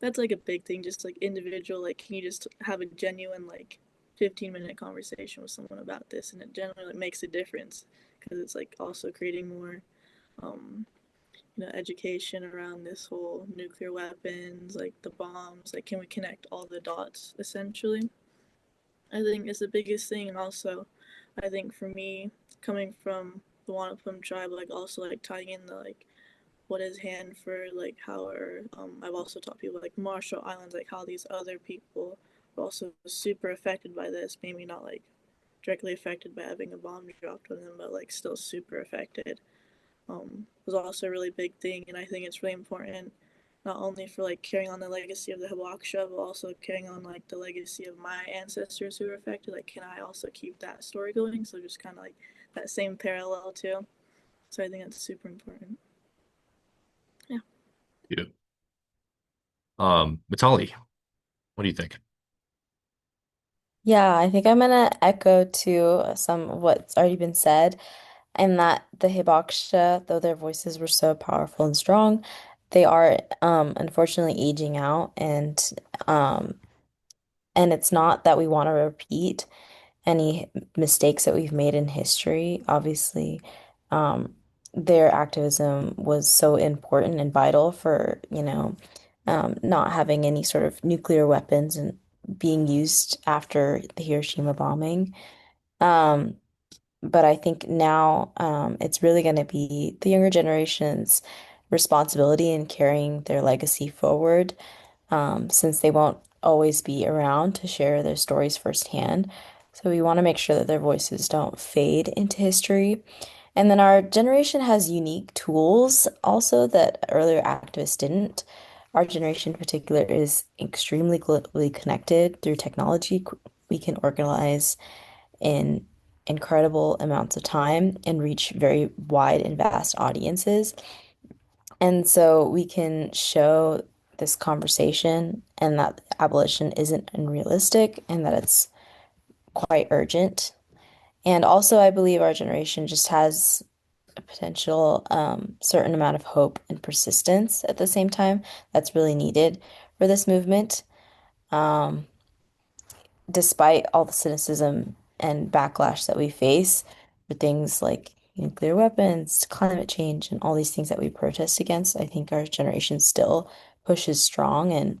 that's like a big thing, just like individual, like can you just have a genuine like 15-minute conversation with someone about this, and it generally like, makes a difference because it's like also creating more um education around this whole nuclear weapons, like the bombs, like can we connect all the dots essentially. I think is the biggest thing. And also I think for me, coming from the Wanapum tribe, like also like tying in the like what is Hanford, like how are I've also taught people like Marshall Islands, like how these other people are also super affected by this, maybe not like directly affected by having a bomb dropped on them, but like still super affected. Was also a really big thing, and I think it's really important not only for like carrying on the legacy of the Hibakusha, but also carrying on like the legacy of my ancestors who were affected. Like, can I also keep that story going? So just kind of like that same parallel too. So I think that's super important. Yeah. Yeah. Mitali, what do you think? Yeah, I think I'm gonna echo to some of what's already been said, and that the Hibakusha, though their voices were so powerful and strong, they are unfortunately aging out, um and it's not that we want to repeat any mistakes that we've made in history. Obviously, um, their activism was so important and vital for, not having any sort of nuclear weapons and being used after the Hiroshima bombing. Um, but I think now it's really going to be the younger generation's responsibility in carrying their legacy forward, since they won't always be around to share their stories firsthand. So we want to make sure that their voices don't fade into history. And then our generation has unique tools also that earlier activists didn't. Our generation in particular is extremely globally connected through technology. We can organize in incredible amounts of time and reach very wide and vast audiences. And so we can show this conversation and that abolition isn't unrealistic and that it's quite urgent. And also, I believe our generation just has a potential certain amount of hope and persistence at the same time that's really needed for this movement. Um, Despite all the cynicism and backlash that we face for things like nuclear weapons, climate change, and all these things that we protest against, I think our generation still pushes strong and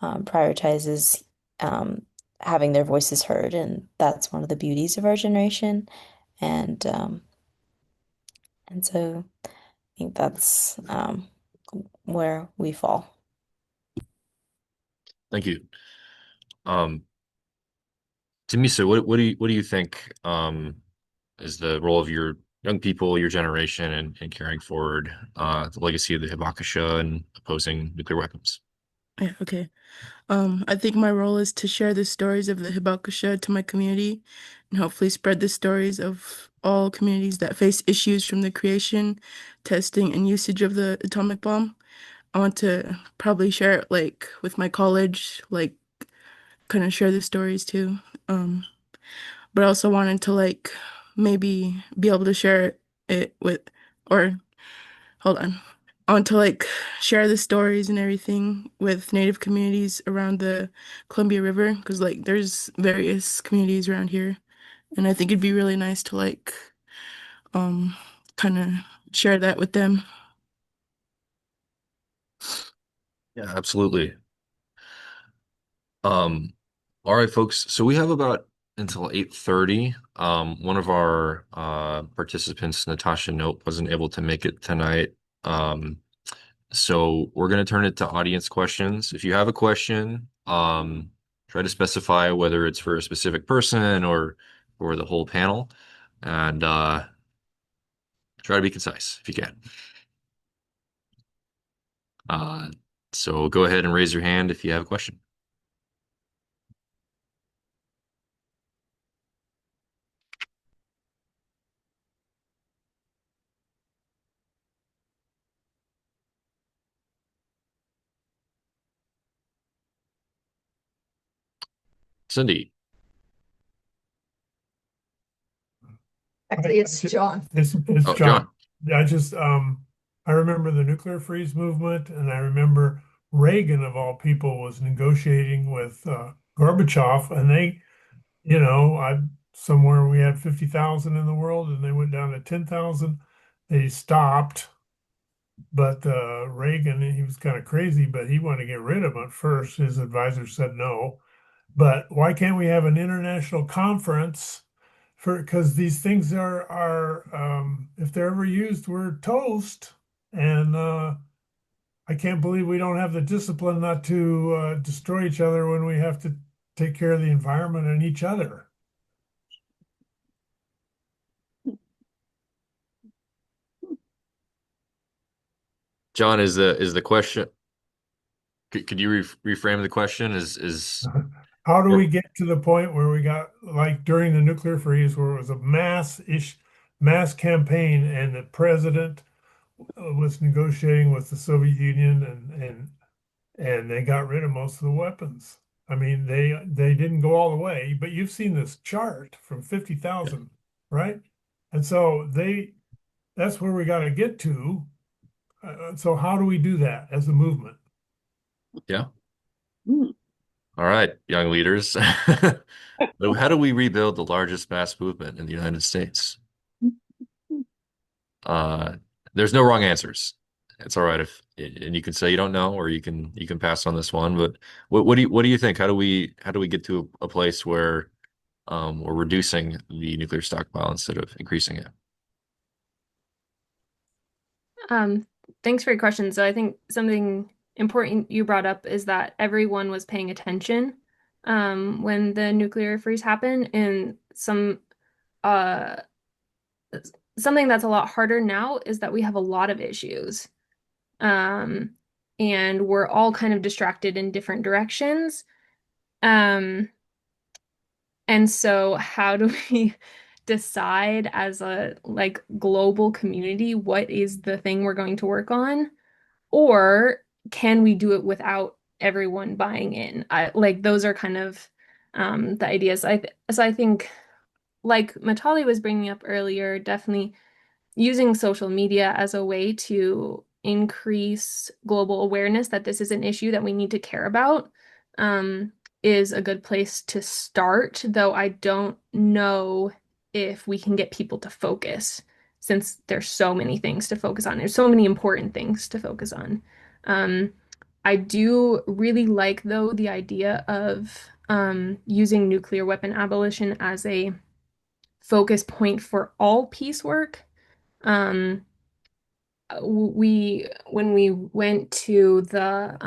prioritizes um, having their voices heard. And that's one of the beauties of our generation. And so I think that's where we fall. Thank you. Um, Tamisa, what do you think is the role of your young people, your generation, in carrying forward the legacy of the Hibakusha and opposing nuclear weapons? Yeah, okay. I think my role is to share the stories of the Hibakusha to my community and hopefully spread the stories of all communities that face issues from the creation, testing, and usage of the atomic bomb. I want to probably share it like with my college, like kind of share the stories too. Um, but I also wanted to like maybe be able to share it with, or hold on. I want to like share the stories and everything with Native communities around the Columbia River because like there's various communities around here, and I think it'd be really nice to like um kind of share that with them. Yeah, absolutely. Um, all right, folks. So we have about until 8:30. One of our participants, Natasha Nope, wasn't able to make it tonight. So we're going to turn it to audience questions. If you have a question, try to specify whether it's for a specific person or for the whole panel, and try to be concise if you can. Uh, so go ahead and raise your hand if you have a question. Cindy. Actually, it's John. It's Oh, John. John. I just I remember the nuclear freeze movement, and I remember Reagan of all people was negotiating with Gorbachev, and they, I somewhere we had 50,000 in the world, and they went down to 10,000. They stopped, but Reagan, he was kind of crazy, but he wanted to get rid of them at first. His advisor said no. But why can't we have an international conference for, because these things are if they're ever used, we're toast. And I can't believe we don't have the discipline not to destroy each other when we have to take care of the environment and each other. John, is the question? Could you reframe the question? Is How do we or- get to the point where we got like during the nuclear freeze where it was a mass campaign and the president was negotiating with the Soviet Union and they got rid of most of the weapons. I mean, they didn't go all the way, but you've seen this chart from 50,000, right? And so that's where we got to get to. So how do we do that as a movement? yeah. Hmm. All right, young leaders. So how do we rebuild the largest mass movement in the United States? Uh, there's no wrong answers. It's all right if and you can say you don't know or you can pass on this one, but what do you think? How do we get to a place where we're reducing the nuclear stockpile instead of increasing it? Um, Thanks for your question. So I think something important you brought up is that everyone was paying attention when the nuclear freeze happened, and uh, something that's a lot harder now is that we have a lot of issues. Um, and we're all kind of distracted in different directions. Um, and so how do we decide as a like global community what is the thing we're going to work on? Or can we do it without everyone buying in? Like those are kind of the ideas. So I think like Matali was bringing up earlier, definitely using social media as a way to increase global awareness that this is an issue that we need to care about um, is a good place to start, though I don't know if we can get people to focus since there's so many things to focus on. There's so many important things to focus on. Um, I do really like, though, the idea of using nuclear weapon abolition as a focus point for all peace work. Um, we when we went to the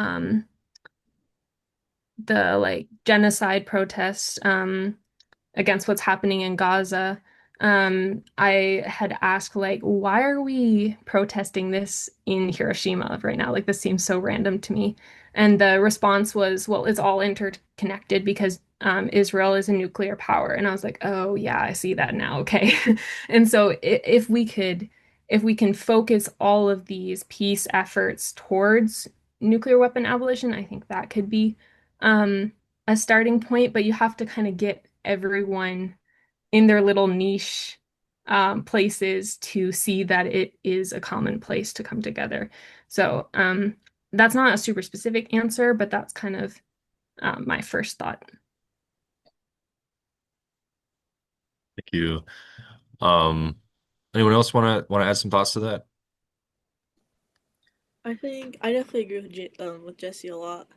like genocide protests against what's happening in Gaza, I had asked like, why are we protesting this in Hiroshima right now? Like this seems so random to me. And the response was, well, it's all interconnected because Israel is a nuclear power. And I was like, oh yeah, I see that now. Okay. And so if we could if we can focus all of these peace efforts towards nuclear weapon abolition, I think that could be a starting point, but you have to kind of get everyone in their little niche places to see that it is a common place to come together. So that's not a super specific answer, but that's kind of my first thought. Thank you. Um, Anyone else want to add some thoughts to that? I think I definitely agree with with Jesse a lot.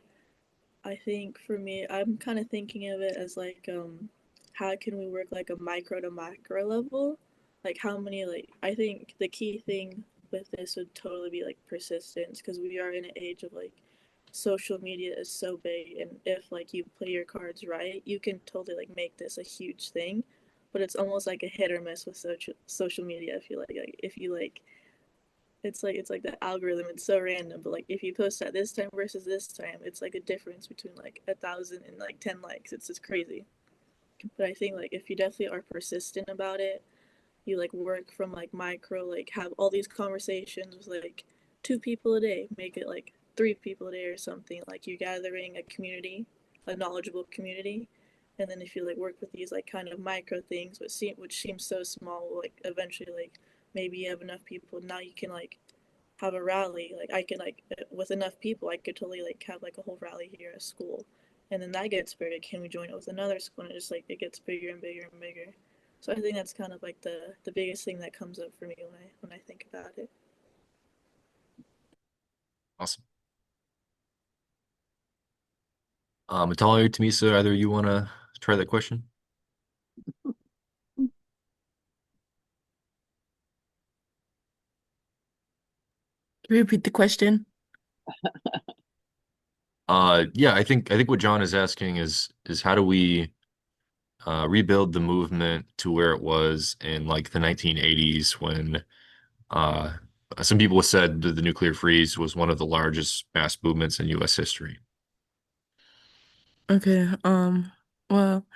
I think for me, I'm kind of thinking of it as like, how can we work like a micro to macro level? Like how many like I think the key thing with this would totally be like persistence because we are in an age of like social media is so big and if like you play your cards right, you can totally like make this a huge thing. But it's almost like a hit or miss with social media. I feel like if you like it's like the algorithm. It's so random, but like if you post at this time versus this time, it's like a difference between like 1,000 and like 10 likes. It's just crazy. But I think like if you definitely are persistent about it, you like work from like micro, like have all these conversations with like 2 people a day, make it like 3 people a day or something. Like you're gathering a community, a knowledgeable community, and then if you like work with these like kind of micro things, which seems so small, like eventually like maybe you have enough people now you can like have a rally. Like I can like with enough people, I could totally like have like a whole rally here at school, and then that gets bigger. Can we join it with another school? And it just like it gets bigger and bigger and bigger. So I think that's kind of like the biggest thing that comes up for me when I think about it. Awesome. Natalia, Tamisa, either you want to try that question? Can you repeat the question? Yeah, I think what John is asking is how do we rebuild the movement to where it was in like the 1980s when uh, some people have said that the nuclear freeze was one of the largest mass movements in U.S. history. Okay, well,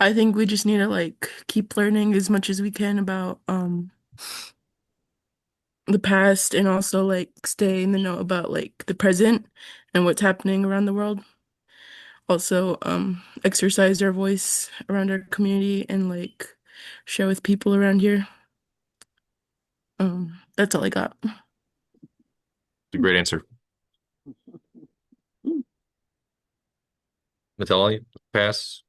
I think we just need to like keep learning as much as we can about the past and also like stay in the know about like the present and what's happening around the world. Also, exercise our voice around our community and like share with people around here. That's all I got. It's a great answer. Natalia, pass.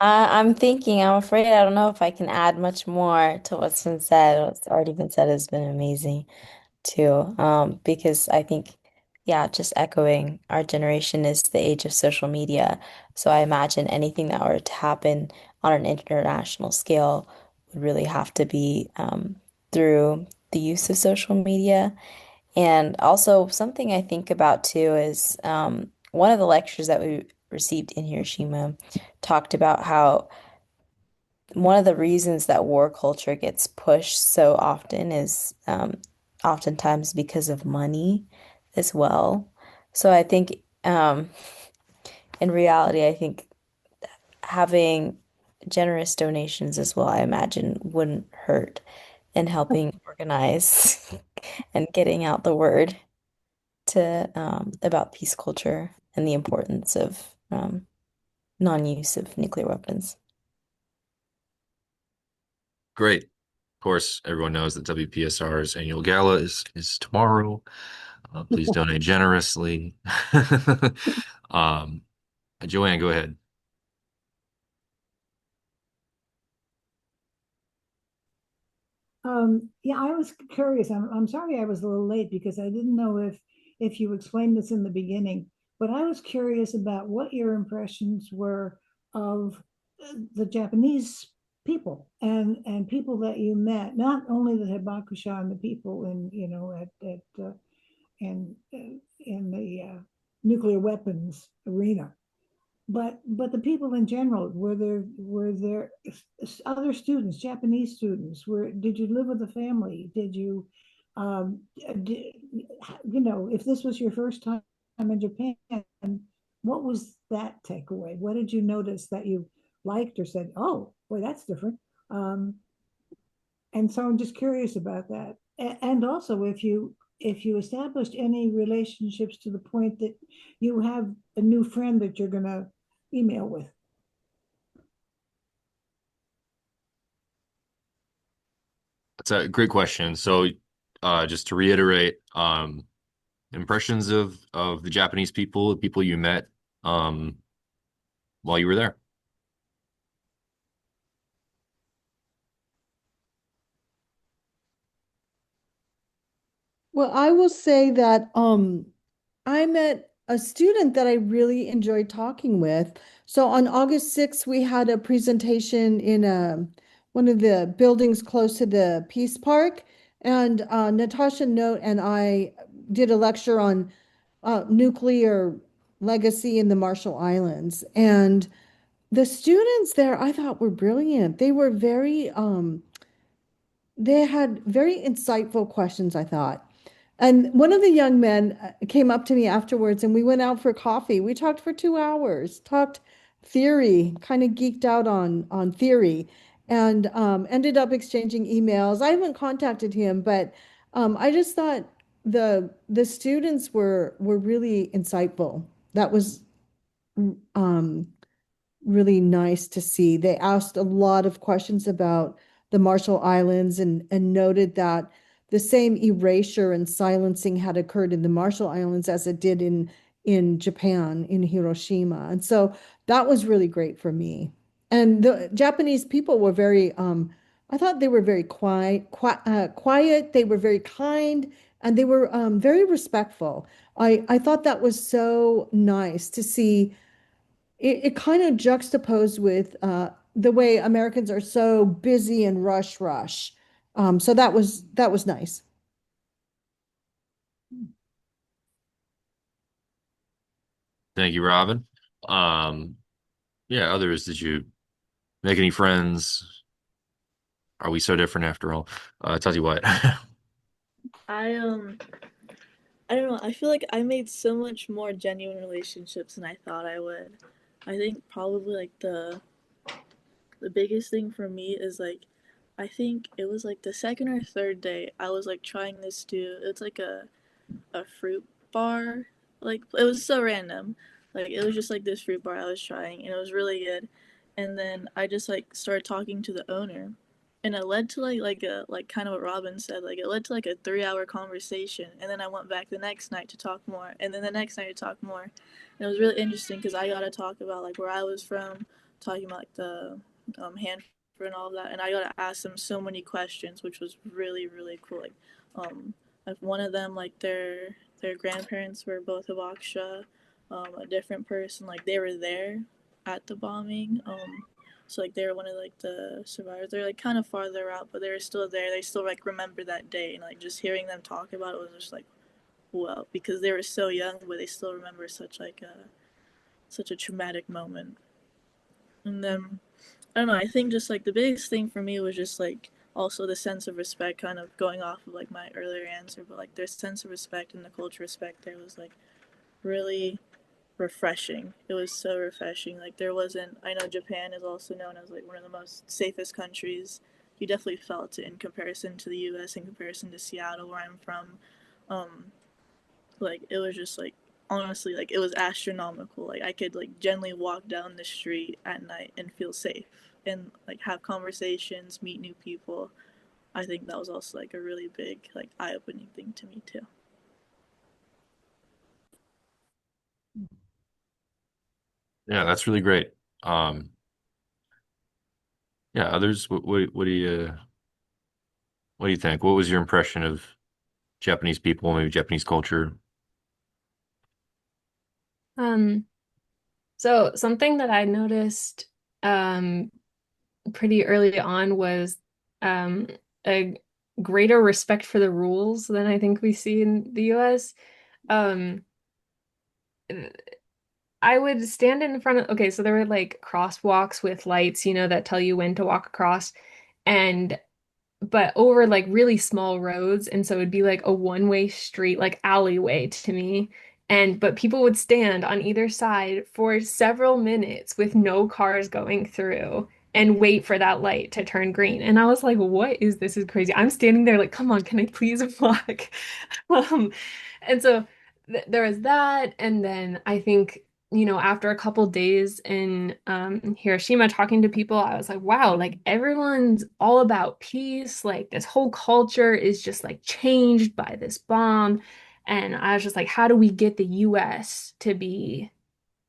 I'm thinking, I'm afraid I don't know if I can add much more to what's been said. What's already been said has been amazing too. Because I think, yeah, just echoing our generation is the age of social media. So I imagine anything that were to happen on an international scale would really have to be through the use of social media. And also something I think about too is one of the lectures that we received in Hiroshima talked about how one of the reasons that war culture gets pushed so often is oftentimes because of money as well. So I think in reality, I think having generous donations as well, I imagine wouldn't hurt in helping organize and getting out the word to about peace culture and the importance of non-use of nuclear weapons. Great. Of course, everyone knows that WPSR's annual gala is tomorrow. Please donate generously. Um, Joanne, go ahead. Yeah, I was curious. I'm sorry I was a little late because I didn't know if you explained this in the beginning, but I was curious about what your impressions were of the Japanese people and people that you met, not only the Hibakusha and the people in, in the nuclear weapons arena, but the people in general, were there other students, Japanese students? Did you live with a family? Did you did, if this was your first time in Japan, what was that takeaway? What did you notice that you liked or said, oh boy, that's different? um And so I'm just curious about that. And also if you established any relationships to the point that you have a new friend that you're gonna email with. That's a great question. So, just to reiterate, impressions of the Japanese people, the people you met, um, while you were there. Well, I will say that I met a student that I really enjoyed talking with. So on August 6th, we had a presentation in one of the buildings close to the Peace Park. And Natasha Note and I did a lecture on nuclear legacy in the Marshall Islands. And the students there I thought were brilliant. They had very insightful questions, I thought. And one of the young men came up to me afterwards and we went out for coffee. We talked for 2 hours, talked theory, kind of geeked out on theory, and ended up exchanging emails. I haven't contacted him, but I just thought the students were really insightful. That was um, really nice to see. They asked a lot of questions about the Marshall Islands and noted that the same erasure and silencing had occurred in the Marshall Islands as it did in Japan, in Hiroshima. And so that was really great for me. And the Japanese people were I thought they were very quiet. They were very kind, and they were very respectful. I thought that was so nice to see it kind of juxtaposed with the way Americans are so busy and rush. So that was nice. Thank you, Robin. Um, yeah, others, did you make any friends? Are we so different after all? Tell you what. I I don't know. I feel like I made so much more genuine relationships than I thought I would. I think probably like the biggest thing for me is like I think it was like the second or third day I was like trying this stew. It's like a fruit bar. Like it was so random. Like it was just like this fruit bar I was trying and it was really good. And then I just like started talking to the owner. And it led to like a like kind of what Robin said, like it led to like a 3 hour conversation. And then I went back the next night to talk more. And then the next night to talk more. And it was really interesting because I got to talk about like where I was from, talking about like the hand and all of that. And I got to ask them so many questions, which was really cool. Like one of them, like their grandparents were both of Aksha, a different person, like they were there at the bombing. So like they were one of like the survivors. They're like kind of farther out, but they were still there. They still like remember that day, and like just hearing them talk about it was just like, well, because they were so young, but they still remember such a traumatic moment. And then I don't know. I think just like the biggest thing for me was just like also the sense of respect, kind of going off of like my earlier answer, but like their sense of respect and the culture respect there was like really refreshing. It was so refreshing. Like there wasn't. I know Japan is also known as like one of the most safest countries. You definitely felt it in comparison to the U.S. in comparison to Seattle, where I'm from. Um, like it was just like honestly like it was astronomical. Like I could like gently walk down the street at night and feel safe and like have conversations, meet new people. I think that was also like a really big like eye-opening thing to me too. Yeah, that's really great. Um, yeah, others, what do you think? What was your impression of Japanese people, maybe Japanese culture? Um, so something that I noticed um pretty early on was um a greater respect for the rules than I think we see in the US. Um, I would stand in front of, okay, so there were like crosswalks with lights, that tell you when to walk across. And but over like really small roads, and so it'd be like a one-way street, like alleyway to me. And but people would stand on either side for several minutes with no cars going through. and wait for that light to turn green. And I was like, what is this? Is crazy. I'm standing there like, come on, can I please walk? Um, and so th there was that. And then I think, after a couple days in Hiroshima talking to people, I was like, wow, like everyone's all about peace. Like this whole culture is just like changed by this bomb. And I was just like, how do we get the US to be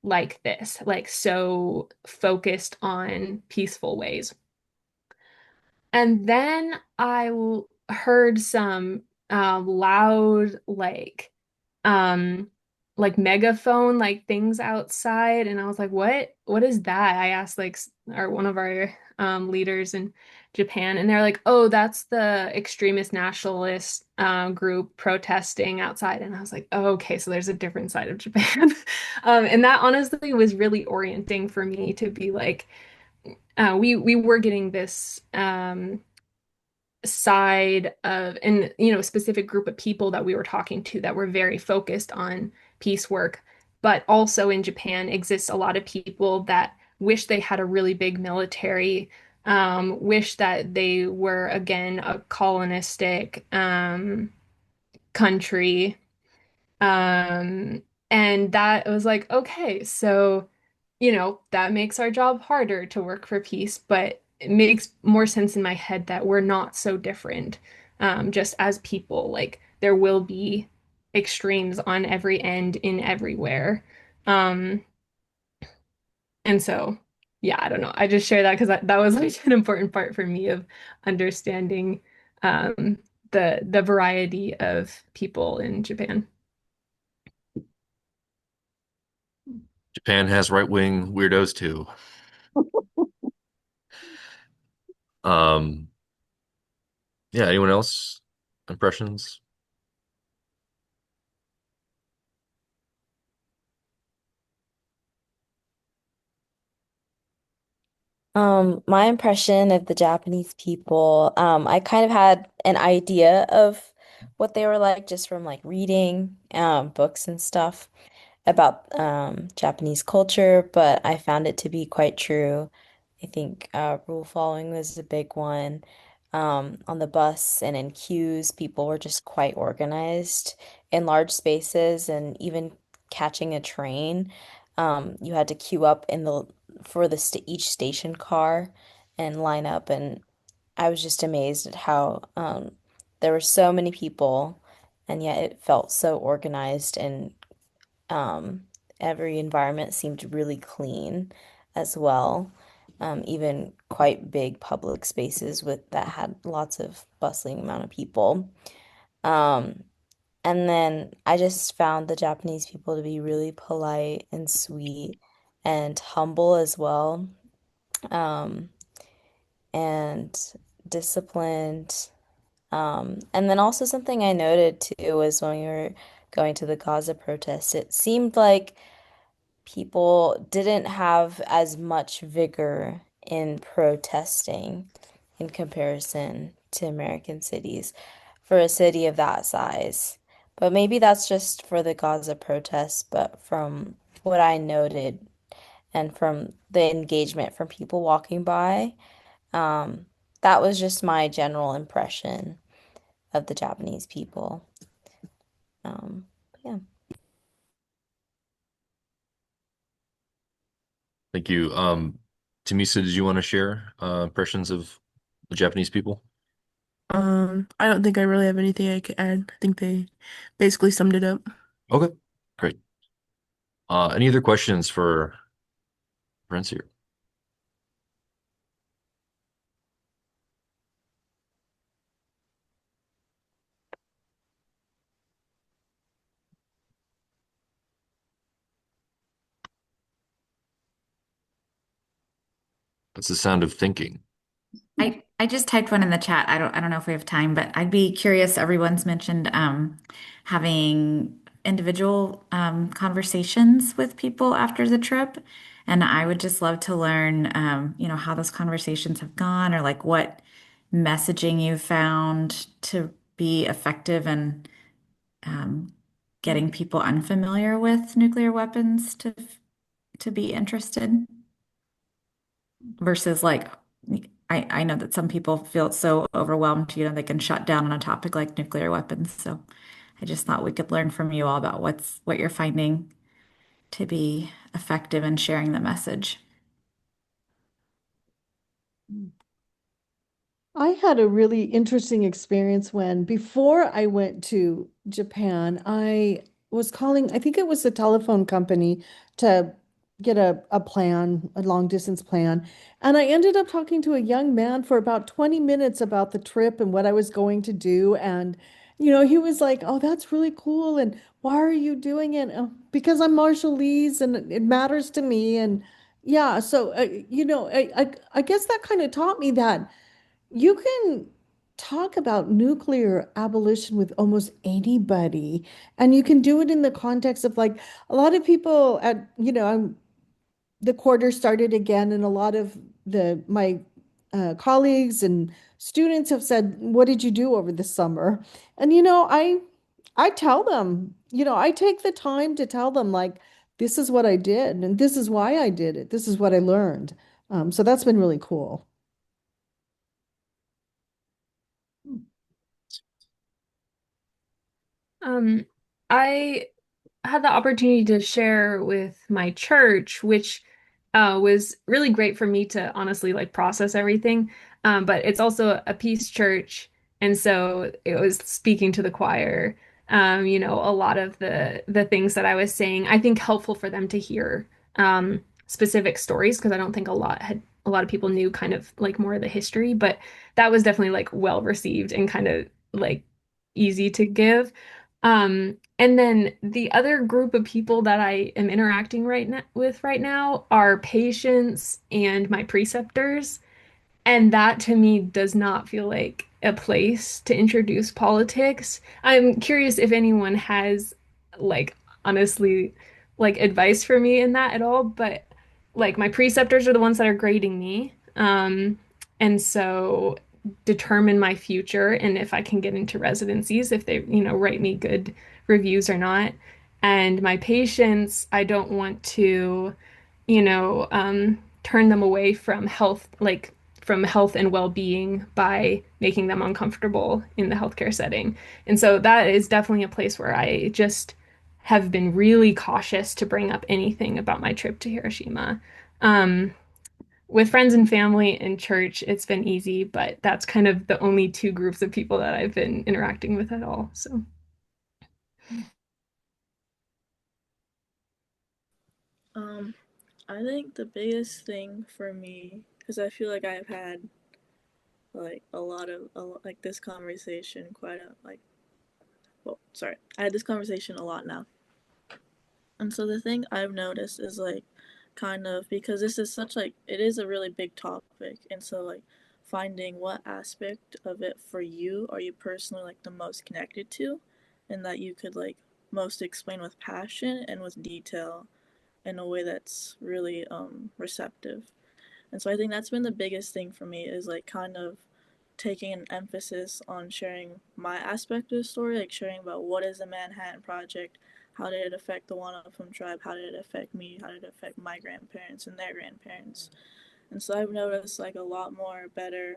like this, like so focused on peaceful ways? And then heard some loud um megaphone like things outside, and I was like, what is that? I asked one of our leaders in Japan, and they're like, oh, that's the extremist nationalist group protesting outside. And I was like, oh, okay, so there's a different side of Japan. And that honestly was really orienting for me to be like, we were getting this side of, and specific group of people that we were talking to that were very focused on peace work. But also in Japan exists a lot of people that wish they had a really big military, wish that they were again a colonistic country. um, and that was like, okay, so, that makes our job harder to work for peace, but it makes more sense in my head that we're not so different. Just as people, like there will be extremes on every end in everywhere. Um, and so, yeah, I don't know. I just share that because that was like an important part for me of understanding um, the variety of people in Japan. Japan has right-wing weirdos too. Um, yeah, anyone else? Impressions? My impression of the Japanese people, I kind of had an idea of what they were like just from like reading books and stuff about Japanese culture, but I found it to be quite true. I think rule following was a big one. On the bus and in queues, people were just quite organized in large spaces, and even catching a train, you had to queue up in the for the st each station car and line up, and I was just amazed at how there were so many people, and yet it felt so organized, and um, every environment seemed really clean as well. Even quite big public spaces with that had lots of bustling amount of people. Um, and then I just found the Japanese people to be really polite and sweet and humble as well. Um, and disciplined. And then also something I noted too was when we were going to the Gaza protests, it seemed like people didn't have as much vigor in protesting in comparison to American cities for a city of that size. But maybe that's just for the Gaza protests, but from what I noted and from the engagement from people walking by, um, that was just my general impression of the Japanese people. Um, yeah. Thank you. Tamisa, did you want to share impressions of the Japanese people? I don't think I really have anything I could add. I think they basically summed it up. Okay, great. Any other questions for Prince here? That's the sound of thinking. I just typed one in the chat. I don't know if we have time, but I'd be curious. Everyone's mentioned having individual conversations with people after the trip, and I would just love to learn, how those conversations have gone, or like what messaging you found to be effective in um, getting people unfamiliar with nuclear weapons to be interested. versus like I know that some people feel so overwhelmed, they can shut down on a topic like nuclear weapons. So I just thought we could learn from you all about what you're finding to be effective in sharing the message. I had a really interesting experience when, before I went to Japan, I was calling, I think it was a telephone company to get a plan, a long distance plan. And I ended up talking to a young man for about 20 minutes about the trip and what I was going to do. And, he was like, "Oh, that's really cool. And why are you doing it?" "Oh, because I'm Marshallese and it matters to me." And yeah, so, I guess that kind of taught me that you can talk about nuclear abolition with almost anybody, and you can do it in the context of like a lot of people the quarter started again, and a lot of the my colleagues and students have said, "What did you do over the summer?" And I tell them, I take the time to tell them like this is what I did, and this is why I did it. This is what I learned. So that's been really cool. Um, I had the opportunity to share with my church, which was really great for me to honestly like process everything. But it's also a peace church, and so it was speaking to the choir. A lot of the things that I was saying, I think helpful for them to hear specific stories because I don't think a lot of people knew kind of like more of the history, but that was definitely like well received and kind of like easy to give. And then the other group of people that I am interacting with right now are patients and my preceptors. And that to me does not feel like a place to introduce politics. I'm curious if anyone has, like, honestly, like advice for me in that at all. But like, my preceptors are the ones that are grading me. And so determine my future and if I can get into residencies, if they, write me good reviews or not. And my patients, I don't want to turn them away from health and well-being by making them uncomfortable in the healthcare setting. And so that is definitely a place where I just have been really cautious to bring up anything about my trip to Hiroshima. Um, with friends and family and church, it's been easy, but that's kind of the only two groups of people that I've been interacting with at all. So, Um, I think the biggest thing for me, because I feel like I've had like like this conversation quite a like. Well, sorry, I had this conversation a lot now, and so the thing I've noticed is like, kind of because this is such like it is a really big topic, and so like finding what aspect of it for you are you personally like the most connected to, and that you could like most explain with passion and with detail in a way that's really receptive. And so I think that's been the biggest thing for me is like kind of taking an emphasis on sharing my aspect of the story, like sharing about what is the Manhattan Project, how did it affect the Wanapum tribe, how did it affect me, how did it affect my grandparents and their grandparents. And so I've noticed like a lot more better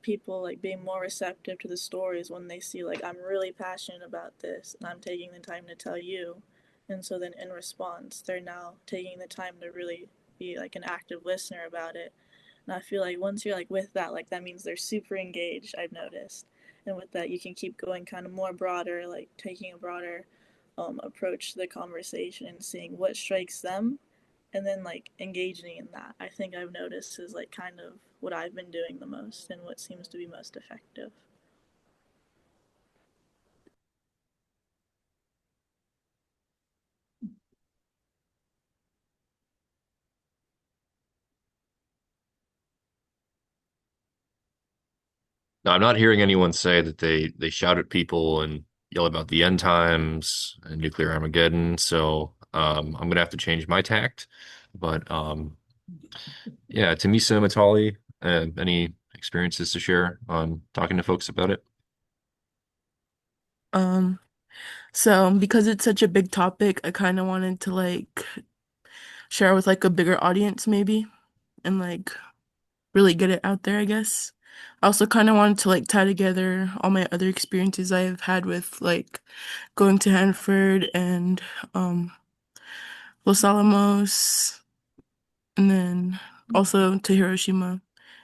people like being more receptive to the stories when they see like I'm really passionate about this and I'm taking the time to tell you. And so then in response, they're now taking the time to really be like an active listener about it. And I feel like once you're like with that, like that means they're super engaged, I've noticed. And with that, you can keep going kind of more broader, like taking a broader approach to the conversation and seeing what strikes them and then like engaging in that. I think I've noticed is like kind of what I've been doing the most and what seems to be most effective. No, I'm not hearing anyone say that they shout at people and yell about the end times and nuclear Armageddon. So I'm gonna have to change my tact. But yeah, Tamisa Matali, any experiences to share on talking to folks about it? Um, so because it's such a big topic, I kind of wanted to like share with like a bigger audience maybe. and like really get it out there, I guess. I also kind of wanted to like tie together all my other experiences I've had with like going to Hanford and um Los Alamos and then also to Hiroshima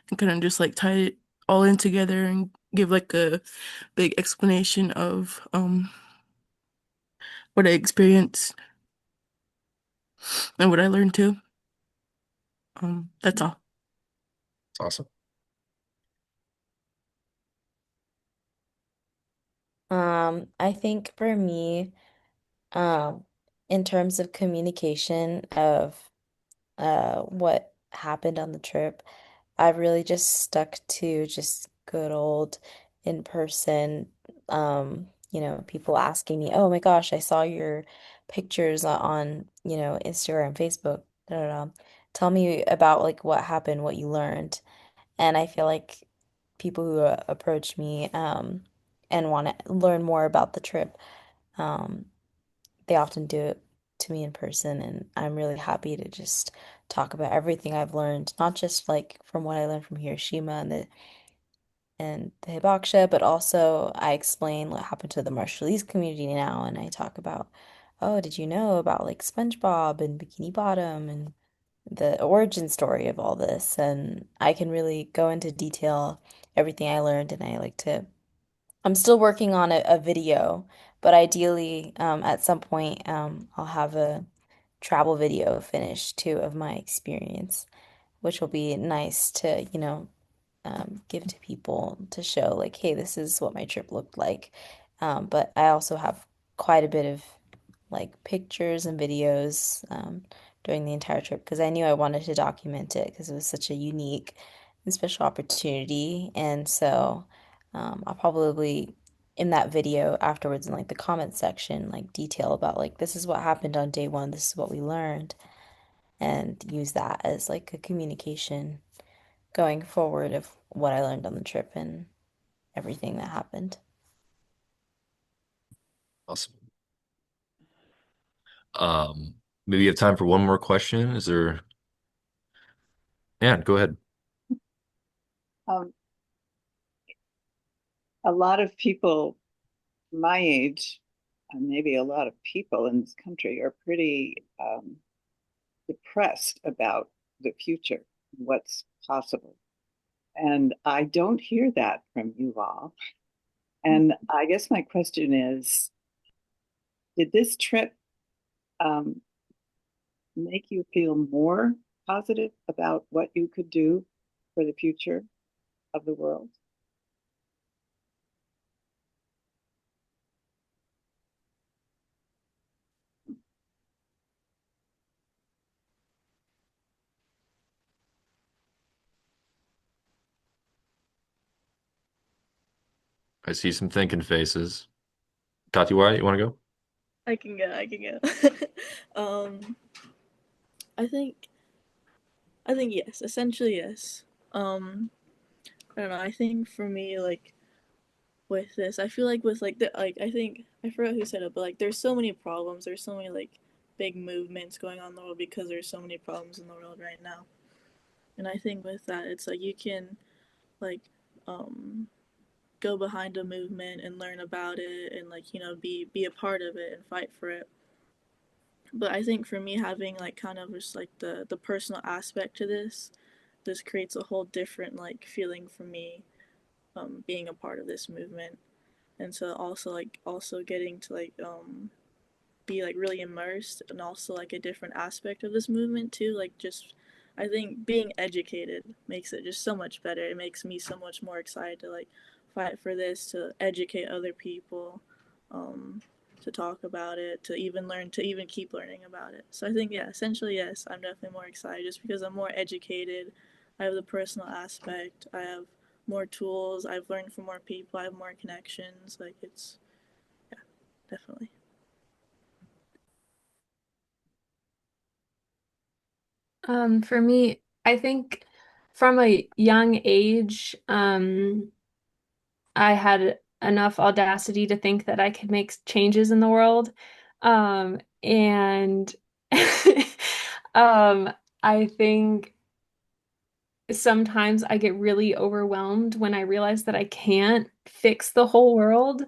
and kind of just like tie it all in together and give like a big explanation of what I experienced and what I learned too. That's all. It's awesome. I think for me, um, in terms of communication of what happened on the trip, I've really just stuck to just good old in person, people asking me, "Oh my gosh, I saw your pictures on, Instagram, Facebook, da, da, da. Tell me about like what happened, what you learned." And I feel like people who approach me and want to learn more about the trip, um, they often do it to me in person, and I'm really happy to just talk about everything I've learned, not just like from what I learned from Hiroshima and the Hibakusha, but also I explain what happened to the Marshallese community now, and I talk about, oh, did you know about like SpongeBob and Bikini Bottom and the origin story of all this? And I can really go into detail everything I learned, and I like to I'm still working on a video, but ideally, at some point, I'll have a travel video finished too of my experience, which will be nice to, give to people to show, like, hey, this is what my trip looked like. But I also have quite a bit of like pictures and videos during the entire trip because I knew I wanted to document it because it was such a unique and special opportunity. And so I'll probably in that video afterwards in like the comment section like detail about like this is what happened on day one, this is what we learned, and use that as like a communication going forward of what I learned on the trip and everything that happened. Awesome. Maybe you have time for one more question. Is there? Yeah, go ahead. Um, a lot of people my age, and maybe a lot of people in this country, are pretty depressed about the future, what's possible. And I don't hear that from you all. And I guess my question is, did this trip um, make you feel more positive about what you could do for the future of the world? I see some thinking faces. Tati, why you want to go? I can go. um, I think I think yes, essentially yes. Um, I don't know. I think for me, like with this, I feel like with like the like I think I forgot who said it, but like there's so many problems. There's so many like big movements going on in the world because there's so many problems in the world right now. And I think with that, it's like you can like um go behind a movement and learn about it and like be a part of it and fight for it. But I think for me having like kind of just like the personal aspect to this creates a whole different like feeling for me being a part of this movement. And so also getting to like be like really immersed and also like a different aspect of this movement too, like just I think being educated makes it just so much better. It makes me so much more excited to like fight for this, to educate other people, um to talk about it, to even learn, to even keep learning about it. So I think yeah, essentially yes, I'm definitely more excited just because I'm more educated. I have the personal aspect, I have more tools, I've learned from more people, I have more connections. Like it's yeah, definitely. For me, I think from a young age, I had enough audacity to think that I could make changes in the world. And um, I think sometimes I get really overwhelmed when I realize that I can't fix the whole world.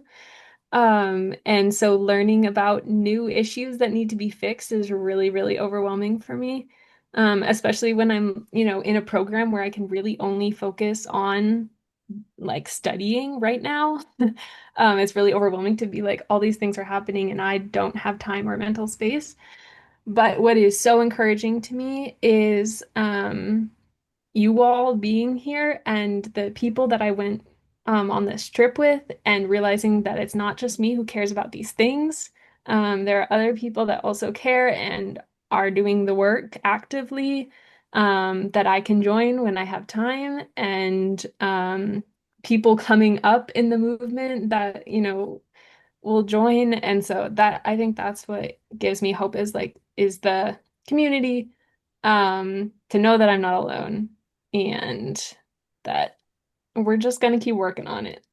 And so learning about new issues that need to be fixed is really, really overwhelming for me. Especially when I'm, in a program where I can really only focus on like studying right now. It's really overwhelming to be like, all these things are happening and I don't have time or mental space. But what is so encouraging to me is you all being here and the people that I went on this trip with, and realizing that it's not just me who cares about these things. There are other people that also care and are doing the work actively, that I can join when I have time, and people coming up in the movement that, will join. And so that I think that's what gives me hope, is the community, to know that I'm not alone and that we're just gonna keep working on it.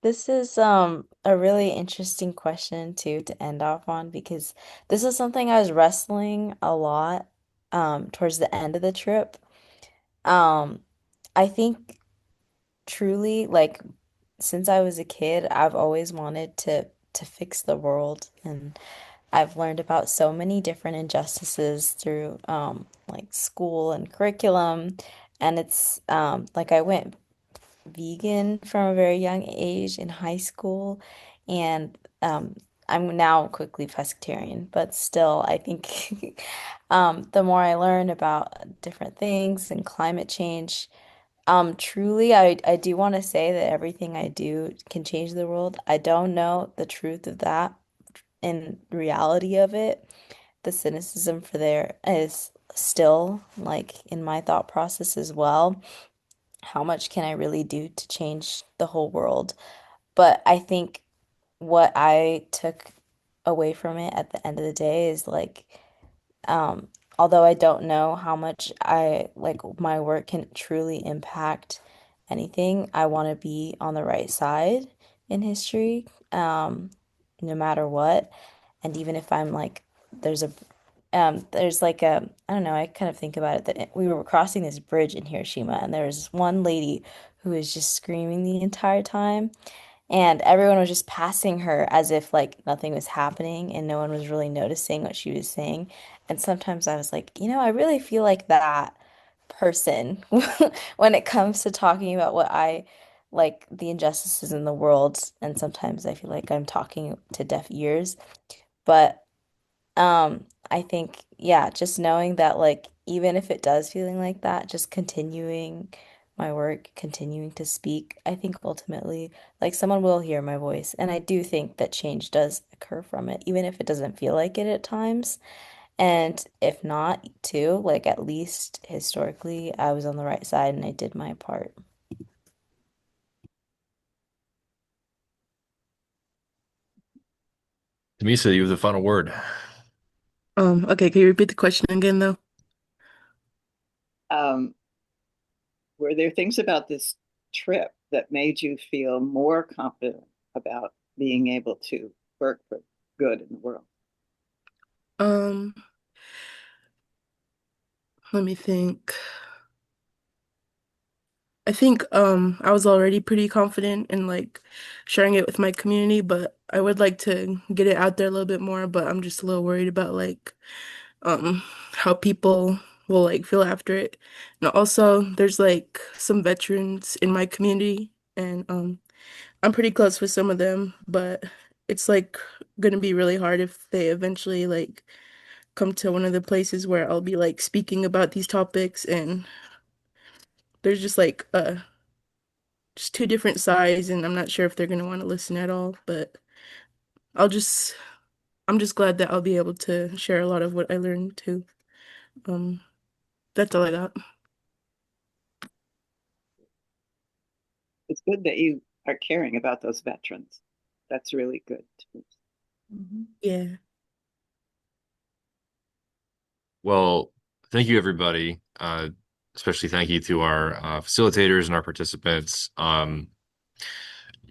This is a really interesting question too to end off on because this is something I was wrestling a lot towards the end of the trip. Um I think truly like since I was a kid, I've always wanted to fix the world, and I've learned about so many different injustices through like school and curriculum, and it's like I went vegan from a very young age in high school, and I'm now quickly pescatarian, but still, I think the more I learn about different things and climate change, truly, I do want to say that everything I do can change the world. I don't know the truth of that in reality of it. The cynicism for there is still like in my thought process as well. How much can I really do to change the whole world? But I think what I took away from it at the end of the day is like, um, although I don't know how much I like my work can truly impact anything, I want to be on the right side in history, no matter what. And even if I'm like, there's a there's like a, I don't know, I kind of think about it that we were crossing this bridge in Hiroshima and there was one lady who was just screaming the entire time, and everyone was just passing her as if like nothing was happening and no one was really noticing what she was saying. And sometimes I was like, I really feel like that person when it comes to talking about what I like the injustices in the world. And sometimes I feel like I'm talking to deaf ears. But I think, yeah, just knowing that, like, even if it does feeling like that, just continuing my work, continuing to speak, I think ultimately, like, someone will hear my voice. And I do think that change does occur from it, even if it doesn't feel like it at times. And if not, too, like, at least historically, I was on the right side and I did my part. Tamisa, you have the final word. Okay, can you repeat the question again though? Um, were there things about this trip that made you feel more confident about being able to work for good in the world? Um, Let me think. I think I was already pretty confident in like sharing it with my community, but I would like to get it out there a little bit more, but I'm just a little worried about like um how people will like feel after it. And also there's like some veterans in my community, and I'm pretty close with some of them, but it's like gonna be really hard if they eventually like come to one of the places where I'll be like speaking about these topics, and there's just like just two different sides, and I'm not sure if they're gonna want to listen at all, but I'll just I'm just glad that I'll be able to share a lot of what I learned too. Um, that's all I got. It's good that you are caring about those veterans. That's really good to me. Mhm. Yeah. Well, thank you, everybody. Especially thank you to our facilitators and our participants.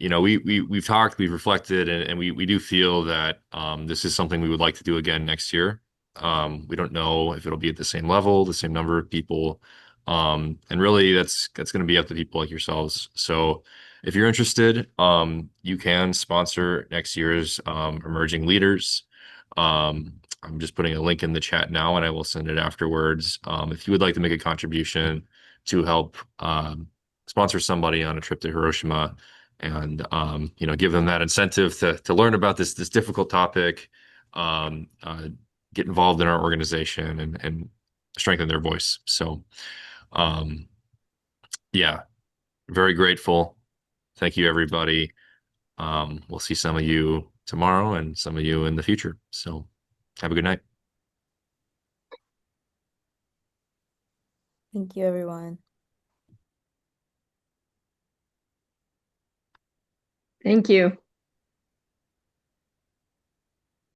we've talked, we've reflected, and we do feel that this is something we would like to do again next year. We don't know if it'll be at the same level, the same number of people, and really that's going to be up to people like yourselves. So if you're interested, you can sponsor next year's emerging leaders. I'm just putting a link in the chat now, and I will send it afterwards. If you would like to make a contribution to help sponsor somebody on a trip to Hiroshima and give them that incentive to learn about this difficult topic, um, uh, get involved in our organization and strengthen their voice. So, um, yeah, very grateful. Thank you, everybody. We'll see some of you tomorrow and some of you in the future. So, have a good night. Thank you, everyone. Thank you.